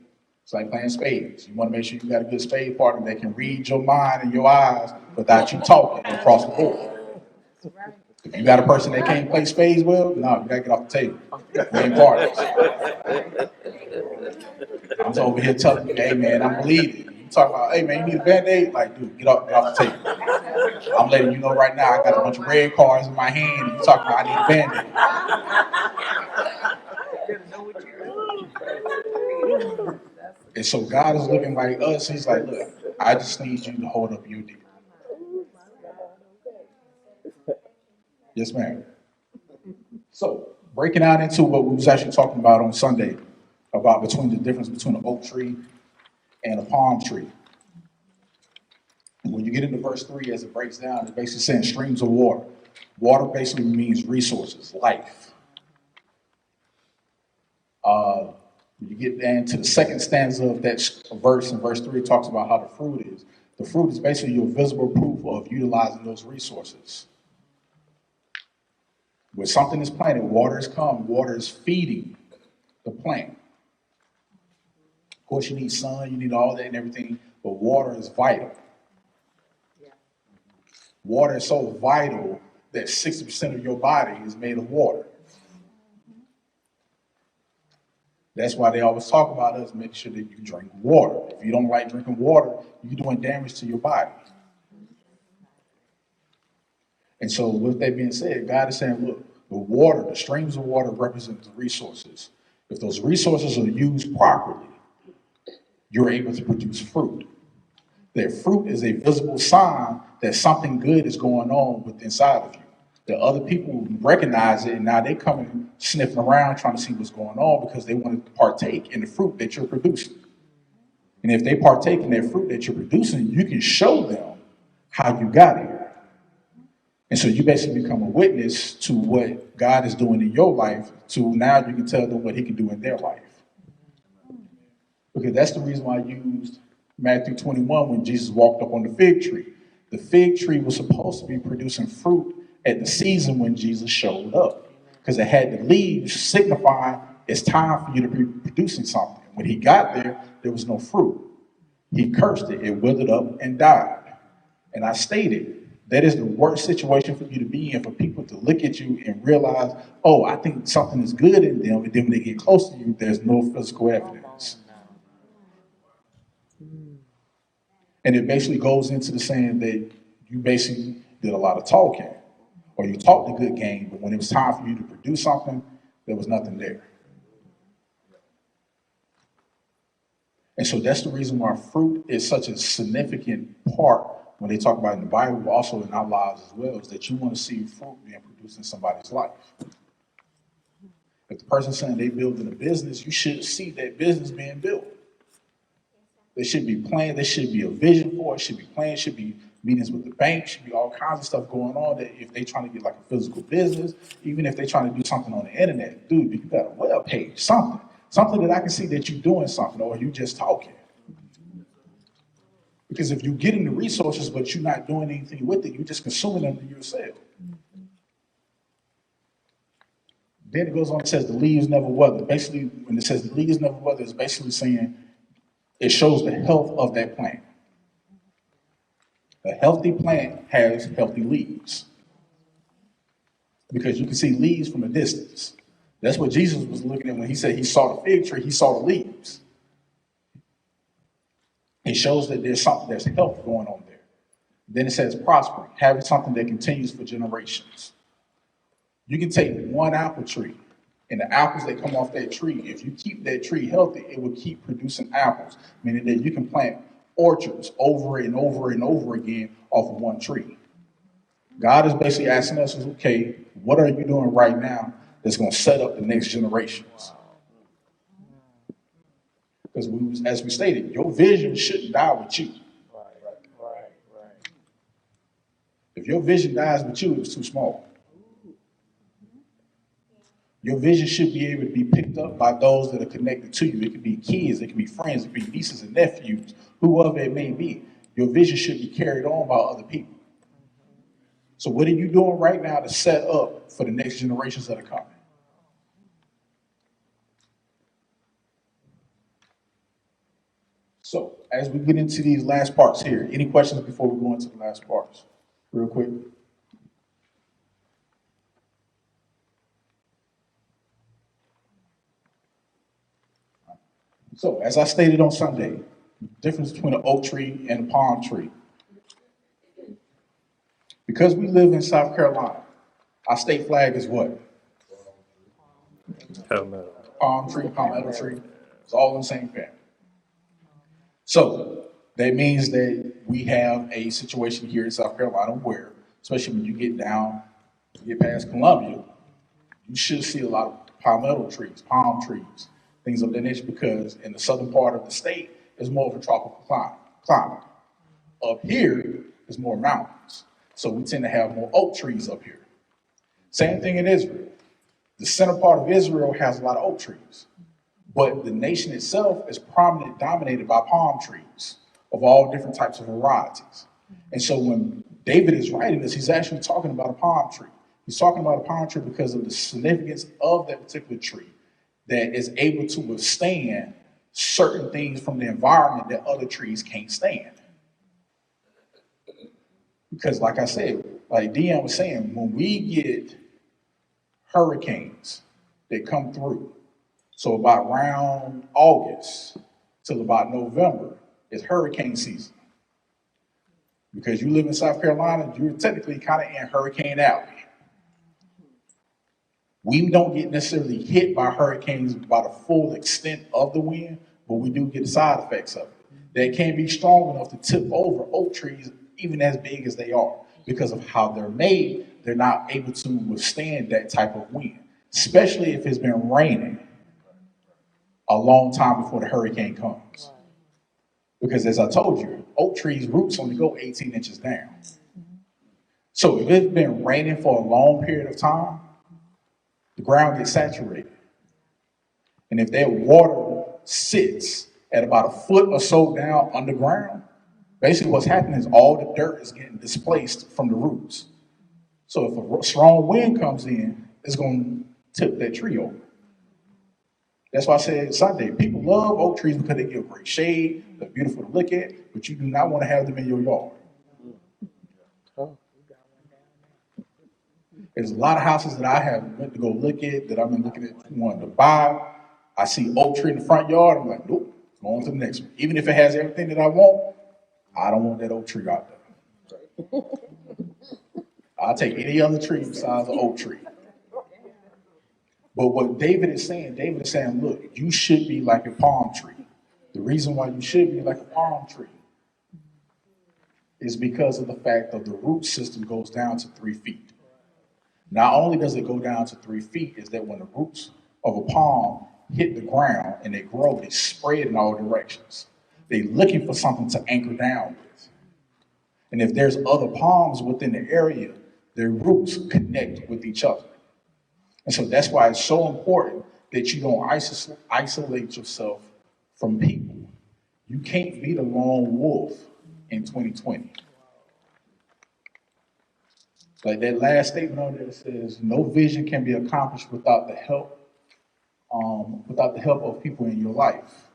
It's like playing spades. You want to make sure you got a good spade partner that can read your mind and your eyes without you talking across the board. If you got a person that can't play spades well, no, you got to get off the table. We ain't partners. I'm over here telling you, hey, man, I'm bleeding. You talking about, hey, man, you need a Band-Aid? Like, dude, get off the table. I'm letting you know right now, I got a bunch of red cards in my hand, and you talking about, I need a Band-Aid. And so God is looking like us. He's like, look, I just need you to hold up your deal. Yes, ma'am. So breaking out into what we was actually talking about on Sunday, about the difference between an oak tree and a palm tree. When you get into verse 3, as it breaks down, it's basically saying streams of water. Water basically means resources, life. When you get down to the second stanza of that verse, in verse 3, it talks about how the fruit is. The fruit is basically your visible proof of utilizing those resources. When something is planted, water is coming, water is feeding the plant. Of course, you need sun, you need all that and everything, but water is vital. Water is so vital that 60% of your body is made of water. That's why they always talk about us, make sure that you drink water. If you don't like drinking water, you're doing damage to your body. And so with that being said, God is saying, look, the water, the streams of water represent the resources. If those resources are used properly, you're able to produce fruit. That fruit is a visible sign that something good is going on within inside of you. That other people recognize it, and now they coming sniffing around trying to see what's going on because they want to partake in the fruit that you're producing. And if they partake in that fruit that you're producing, you can show them how you got here. And so you basically become a witness to what God is doing in your life, to now you can tell them what he can do in their life. Because that's the reason why I used Matthew 21 when Jesus walked up on the fig tree. The fig tree was supposed to be producing fruit at the season when Jesus showed up, because it had the leaves signifying it's time for you to be producing something. When he got there, there was no fruit. He cursed it. It withered up and died. And I stated, that is the worst situation for you to be in, for people to look at you and realize, oh, I think something is good in them, and then when they get close to you, there's no physical evidence. And it basically goes into the saying that you basically did a lot of talking, or you talked a good game, but when it was time for you to produce something, there was nothing there. And so that's the reason why fruit is such a significant part when they talk about it in the Bible, but also in our lives as well, is that you want to see fruit being produced in somebody's life. If the person's saying they building a business, you should see that business being built. There should be plans, there should be a vision for it, should be plans, should be meetings with the bank, should be all kinds of stuff going on that if they trying to get like a physical business, even if they trying to do something on the internet, dude, you got a web page, something that I can see that you're doing something or you just talking. Because if you're getting the resources but you're not doing anything with it, you're just consuming them to yourself. Then it goes on and says the leaves never wither. Basically, when it says the leaves never wither, it's basically saying it shows the health of that plant. A healthy plant has healthy leaves, because you can see leaves from a distance. That's what Jesus was looking at when he said he saw the fig tree, he saw the leaves. It shows that there's something, there's health going on there. Then it says prospering, having something that continues for generations. You can take one apple tree, and the apples that come off that tree, if you keep that tree healthy, it will keep producing apples, meaning that you can plant orchards over and over and over again off of one tree. God is basically asking us, okay, what are you doing right now that's going to set up the next generations? Because as we stated, your vision shouldn't die with you. Right. If your vision dies with you, it's too small. Your vision should be able to be picked up by those that are connected to you. It could be kids, it could be friends, it could be nieces and nephews, whoever it may be. Your vision should be carried on by other people. So what are you doing right now to set up for the next generations that are coming? So as we get into these last parts here, any questions before we go into the last parts? Real quick. So as I stated on Sunday, the difference between an oak tree and a palm tree. Because we live in South Carolina, our state flag is what? Palm tree, palmetto tree. It's all in the same family. So that means that we have a situation here in South Carolina where, especially when you get past Columbia, you should see a lot of palmetto trees, palm trees, things of that nature, because in the southern part of the state, it's more of a tropical climate. Up here is more mountains. So we tend to have more oak trees up here. Same thing in Israel. The center part of Israel has a lot of oak trees, but the nation itself is prominently dominated by palm trees of all different types of varieties. And so when David is writing this, he's actually talking about a palm tree. He's talking about a palm tree because of the significance of that particular tree that is able to withstand certain things from the environment that other trees can't stand. Because like I said, like Dion was saying, when we get hurricanes that come through, so about around August till about November is hurricane season. Because you live in South Carolina, you're technically kind of in Hurricane Alley. We don't get necessarily hit by hurricanes by the full extent of the wind, but we do get the side effects of it. They can't be strong enough to tip over oak trees, even as big as they are. Because of how they're made, they're not able to withstand that type of wind, especially if it's been raining a long time before the hurricane comes. Because as I told you, oak trees' roots only go 18 inches down. So if it's been raining for a long period of time, the ground gets saturated. And if that water sits at about a foot or so down underground, basically what's happening is all the dirt is getting displaced from the roots. So if a strong wind comes in, it's going to tip that tree over. That's why I said Sunday, people love oak trees because they give great shade, they're beautiful to look at, but you do not want to have them in your yard. There's a lot of houses that I have went to go look at, that I've been looking at, wanting to buy. I see oak tree in the front yard, I'm like, nope, going to the next one. Even if it has everything that I want, I don't want that oak tree out there. I'll take any other tree besides an oak tree. But what David is saying, look, you should be like a palm tree. The reason why you should be like a palm tree is because of the fact that the root system goes down to 3 feet. Not only does it go down to 3 feet, is that when the roots of a palm hit the ground and they grow, they spread in all directions. They're looking for something to anchor down with. And if there's other palms within the area, their roots connect with each other. And so that's why it's so important that you don't isolate yourself from people. You can't be the lone wolf in 2020. Like that last statement on there says, no vision can be accomplished without the help of people in your life.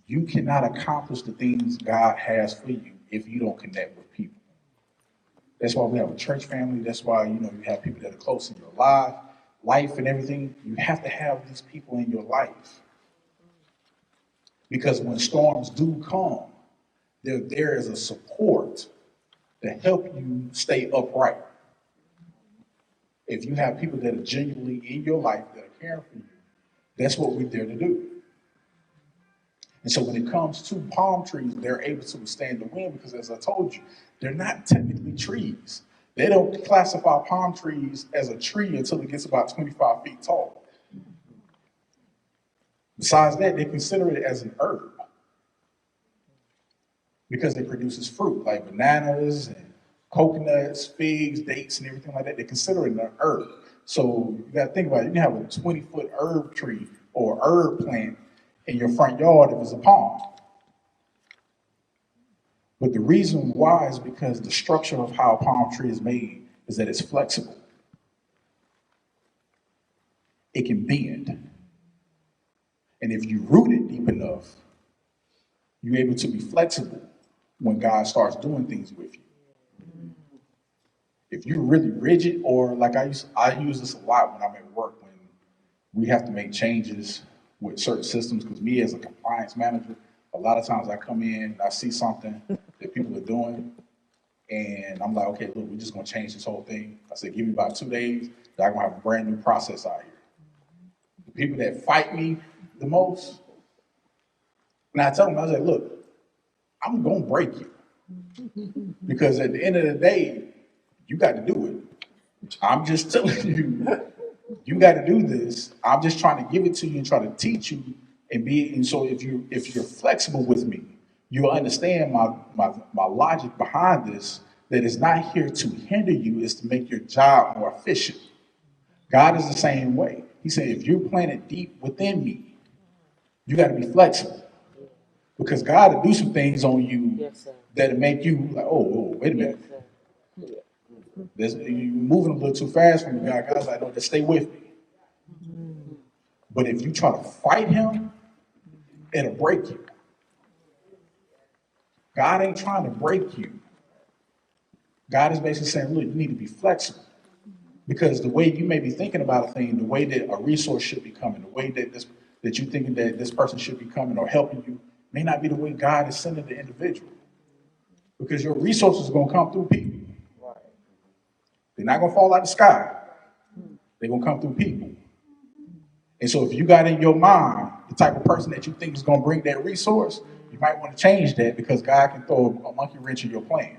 You cannot accomplish the things God has for you if you don't connect with people. That's why we have a church family. That's why, you have people that are close in your life and everything. You have to have these people in your life. Because when storms do come, they're there as a support to help you stay upright. If you have people that are genuinely in your life that are caring for you, that's what we're there to do. And so when it comes to palm trees, they're able to withstand the wind because, as I told you, they're not technically trees. They don't classify palm trees as a tree until it gets about 25 feet tall. Besides that, they consider it as an herb because it produces fruit like bananas and coconuts, figs, dates, and everything like that. They consider it an herb. So you got to think about it. You can have a 20-foot herb tree or herb plant in your front yard if it's a palm. But the reason why is because the structure of how a palm tree is made is that it's flexible. It can bend. And if you root it deep enough, you're able to be flexible when God starts doing things with you. If you're really rigid, or like I use this a lot when I'm at work, when we have to make changes with certain systems, because me as a compliance manager, a lot of times I come in, I see something that people are doing, and I'm like, okay, look, we're just gonna change this whole thing. I said, give me about 2 days, that I'm gonna have a brand new process out here. The people that fight me the most, and I tell them, I was like, look, I'm gonna break you. Because at the end of the day, you got to do it. I'm just telling you, you got to do this. I'm just trying to give it to you and try to teach you and so if you're flexible with me, you'll understand my logic behind this, that it's not here to hinder you, it's to make your job more efficient. God is the same way. He said, if you're planted deep within me, you got to be flexible. Because God will do some things on you Yes, sir. that'll make you like, oh, wait a Yes, minute. sir. You're moving a little too fast for me, God. God's like, no, just stay with me. But if you try to fight him, it'll break you. God ain't trying to break you. God is basically saying, look, you need to be flexible. Because the way you may be thinking about a thing, the way that a resource should be coming, the way that you're thinking that this person should be coming or helping you, may not be the way God is sending the individual. Because your resources are going to come through people. They're not going to fall out of the sky. They're going to come through people. And so if you got in your mind the type of person that you think is going to bring that resource, you might want to change that because God can throw a monkey wrench in your plan.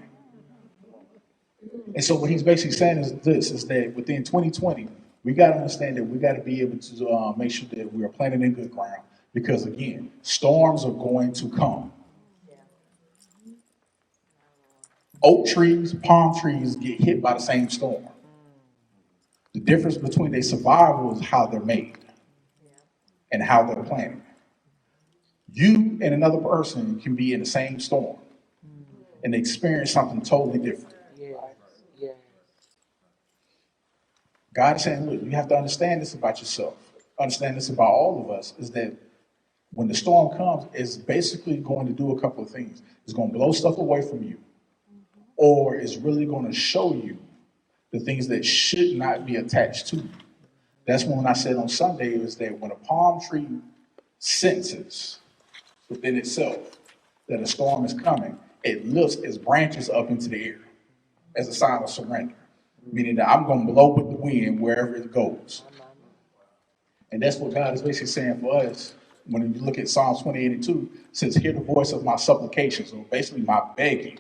And so what he's basically saying is this, is that within 2020, we got to understand that we got to be able to make sure that we are planted in good ground. Because again, storms are going to come. Oak trees, palm trees get hit by the same storm. The difference between their survival is how they're made and how they're planted. You and another person can be in the same storm and experience something totally different. Yes, yes. God is saying, look, you have to understand this about yourself. Understand this about all of us, is that when the storm comes, it's basically going to do a couple of things. It's going to blow stuff away from you, or it's really going to show you the things that should not be attached to you. That's when I said on Sunday is that when a palm tree senses within itself that a storm is coming, it lifts its branches up into the air as a sign of surrender, meaning that I'm going to blow with the wind wherever it goes. And that's what God is basically saying for us. When you look at Psalms 28:2, it says, hear the voice of my supplications, or basically my begging.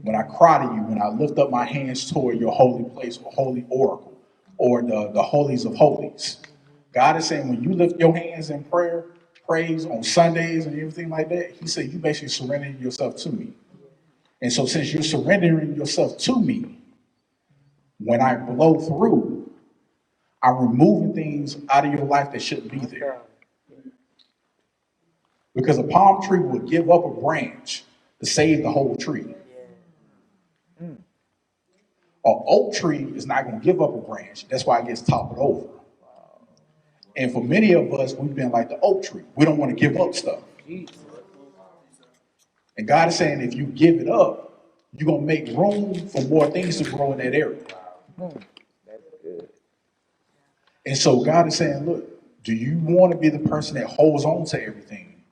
When I cry to you, when I lift up my hands toward your holy place or holy oracle, or the holies of holies. God is saying when you lift your hands in prayer, praise on Sundays and everything like that, he said you basically surrendering yourself to me. And so since you're surrendering yourself to me, when I blow through, I'm removing things out of your life that shouldn't be there. Because a palm tree will give up a branch to save the whole tree. An oak tree is not going to give up a branch. That's why it gets toppled over. And for many of us, we've been like the oak tree. We don't want to give up stuff. And God is saying if you give it up, you're going to make room for more things to grow in that area. And so God is saying, look, do you want to be the person that holds on to everything?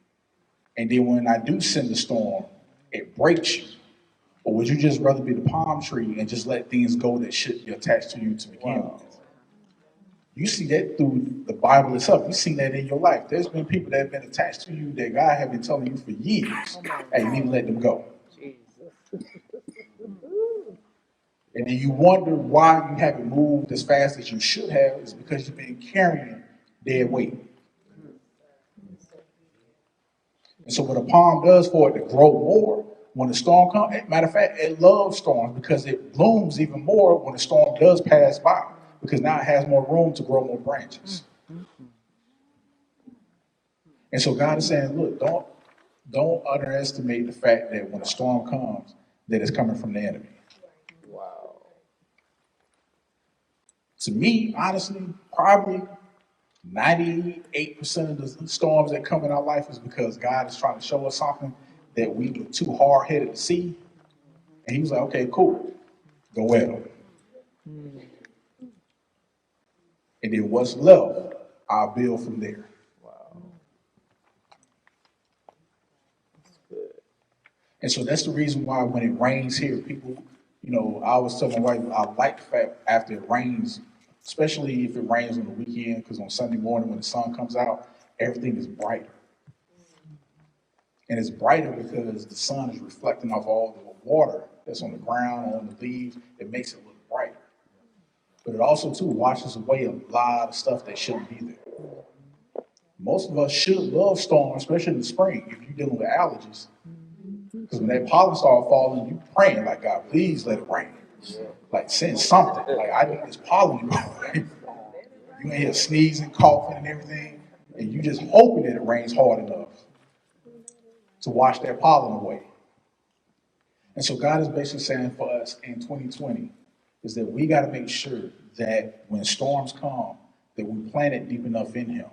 And then when I do send the storm, it breaks you. Or would you just rather be the palm tree and just let things go that shouldn't be attached to you to begin with? You see that through the Bible itself. You've seen that in your life. There's been people that have been attached to you that God has been telling you for years, hey, you need to let them go. And then you wonder why you haven't moved as fast as you should have. It's because you've been carrying dead weight. And so what a palm does for it to grow more, when the storm comes, matter of fact, it loves storms because it blooms even more when the storm does pass by, because now it has more room to grow more branches. And so God is saying, look, don't underestimate the fact that when a storm comes, that it's coming from the enemy. Wow. To me, honestly, probably 98% of the storms that come in our life is because God is trying to show us something that we were too hard-headed to see. And he was like, okay, cool, go at them. And then what's left, I'll build from there. Wow. That's good. And so that's the reason why when it rains here, people, I always tell my wife, I like the fact after it rains, especially if it rains on the weekend, because on Sunday morning when the sun comes out, everything is brighter. And it's brighter because the sun is reflecting off all the water that's on the ground, on the leaves. It makes it look brighter. But it also, too, washes away a lot of stuff that shouldn't be there. Most of us should love storms, especially in the spring, if you're dealing with allergies. Because when that pollen started falling, you praying like, God, please let it rain. Like, send something. Like, I need this pollen to go away. You in here sneezing, coughing, and everything, and you just hoping that it rains hard enough to wash that pollen away. And so God is basically saying for us in 2020 is that we got to make sure that when storms come, that we plant it deep enough in Him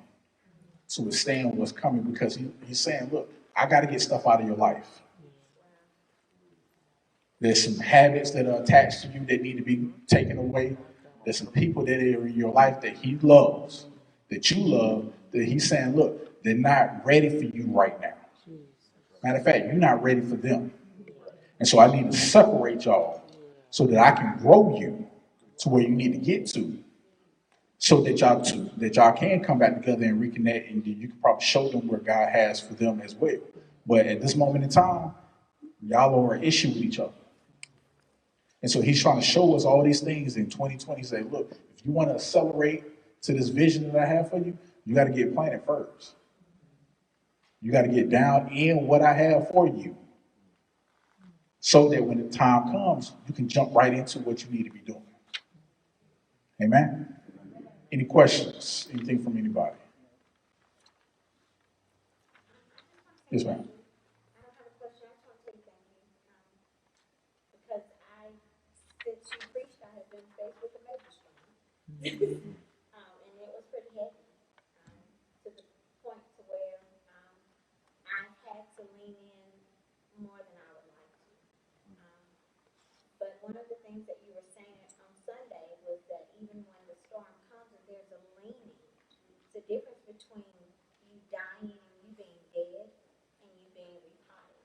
to withstand what's coming, because He's saying, look, I got to get stuff out of your life. There's some habits that are attached to you that need to be taken away. There's some people that are in your life that He loves, that you love, that He's saying, look, they're not ready for you right now. Matter of fact, you're not ready for them. And so I need to separate y'all so that I can grow you to where you need to get to, so that y'all can come back together and reconnect, and you can probably show them where God has for them as well. But at this moment in time, y'all are an issue with each other. And so He's trying to show us all these things in 2020. Say, look, if you want to accelerate to this vision that I have for you, you got to get planted first. You got to get down in what I have for you, so that when the time comes, you can jump right into what you need to be doing. Amen? Any questions? Anything from anybody? Yes, ma'am. I don't have a question. I just want to say thank you. Because since you preached, I have been faced with a major storm. And it was pretty heavy, to the point to where I had to lean in more than I would like to. But one of the things that you were saying on Sunday was that even when the storm comes and there's a leaning, it's a difference between you dying and you being dead and you being repotted.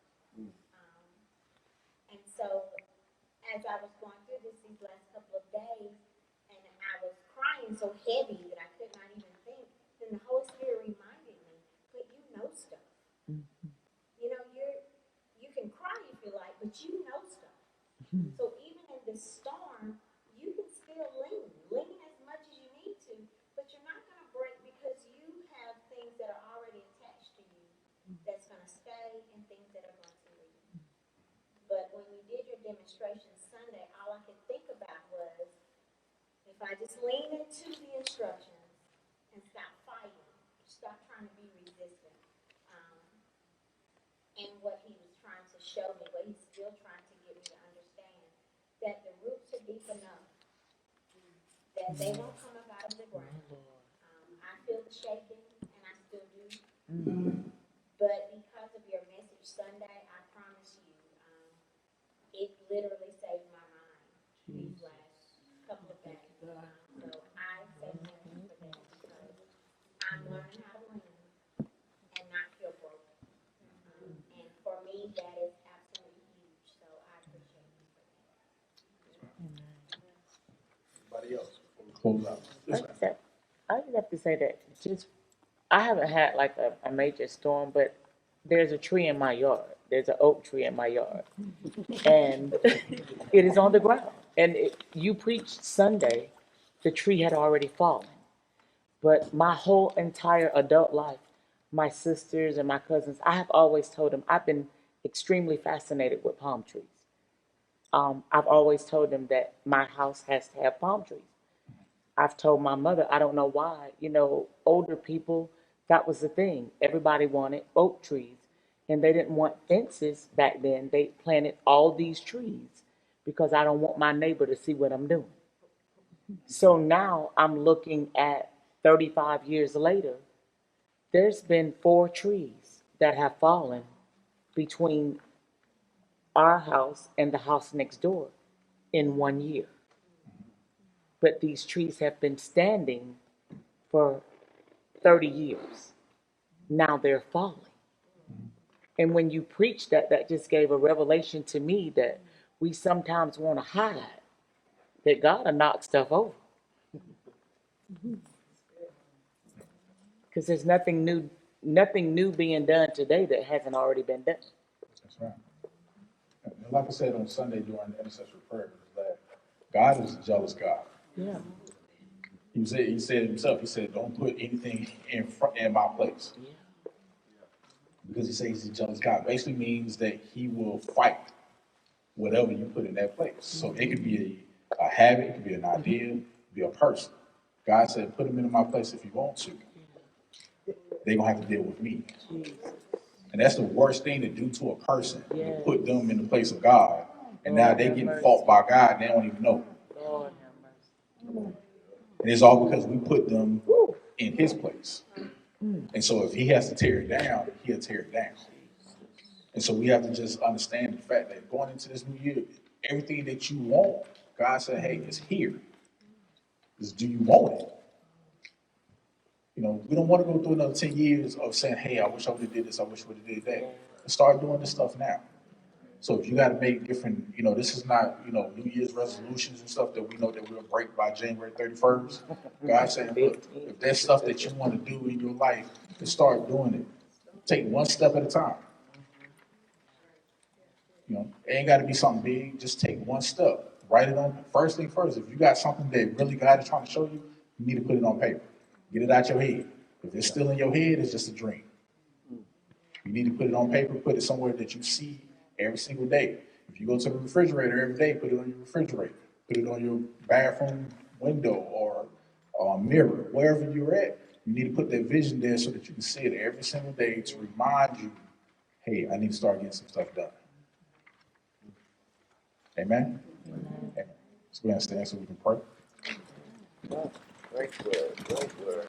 And so as I was going through these last couple of days, and I was crying so heavy that I could not even think, then the Holy Spirit reminded me, but you know stuff. You know, you can cry if you like, but you know stuff. So even in this storm, you can still lean as much as you need to, but you're not going to break, because you have things that are already attached to you that's going to stay and things that are going to leave. But when you did your demonstration Sunday, all I could think about was, if I just lean into the instructions and stop fighting, stop trying to be resistant, and what He was trying to show me, what He's still trying to get me to understand, that the roots are deep enough that they won't come up out of the ground. I feel the shaking, and I still do. But because of your message Sunday, I promise you, it literally saved my mind these last couple of days. So I say thank you for that, because I'm learning how to lean and not feel broken. And for me, that is absolutely huge. So I appreciate you for that. Anybody else before we close out? Yes, ma'am. I just have to say that I haven't had like a major storm, but there's a tree in my yard. There's an oak tree in my yard, and it is on the ground. And you preached Sunday, the tree had already fallen. But my whole entire adult life, my sisters and my cousins, I have always told them I've been extremely fascinated with palm trees. I've always told them that my house has to have palm trees. I've told my mother, I don't know why, older people, that was the thing. Everybody wanted oak trees, and they didn't want fences back then. They planted all these trees because I don't want my neighbor to see what I'm doing. So now I'm looking at 35 years later, there's been 4 trees that have fallen between our house and the house next door in 1 year. But these trees have been standing for 30 years. Now they're falling. And when you preach that, that just gave a revelation to me that we sometimes want to hide, that God will knock stuff over. Because there's nothing new being done today that hasn't already been done. That's right. And like I said on Sunday during the intercessory prayer, is that God is a jealous God. Yeah. He said himself, he said, don't put anything in my place. because he says he's a jealous God. Basically means that he will fight whatever you put in that place. So it could be a habit, it could be an idea, it could be a person. God said, put them into my place if you want to. They're going to have to deal with me. And that's the worst thing to do to a person, to put them in the place of God. And now they getting fought by God and they don't even know. Lord have mercy. And it's all because we put them in his place. And so if he has to tear it down, he'll tear it down. And so we have to just understand the fact that going into this new year, everything that you want, God said, hey, it's here. Just do you want it? You know, we don't want to go through another 10 years of saying, hey, I wish I would have did this, I wish I would have did that. Let's start doing this stuff now. So if you got to make different, you know, this is not, you know, New Year's resolutions and stuff that we know that we'll break by January 31st. God saying, look, if there's stuff that you want to do in your life, to start doing it. Take one step at a time. You know, it ain't got to be something big. Just take one step. Write it on. First thing first, if you got something that really God is trying to show you, you need to put it on paper. Get it out your head. If it's still in your head, it's just a dream. You need to put it on paper, put it somewhere that you see every single day. If you go to the refrigerator every day, put it on your refrigerator. Put it on your bathroom window or mirror, wherever you're at. You need to put that vision there so that you can see it every single day to remind you, hey, I need to start getting some stuff done. Amen? Amen. So we're going to stand so we can pray. Great word, great word.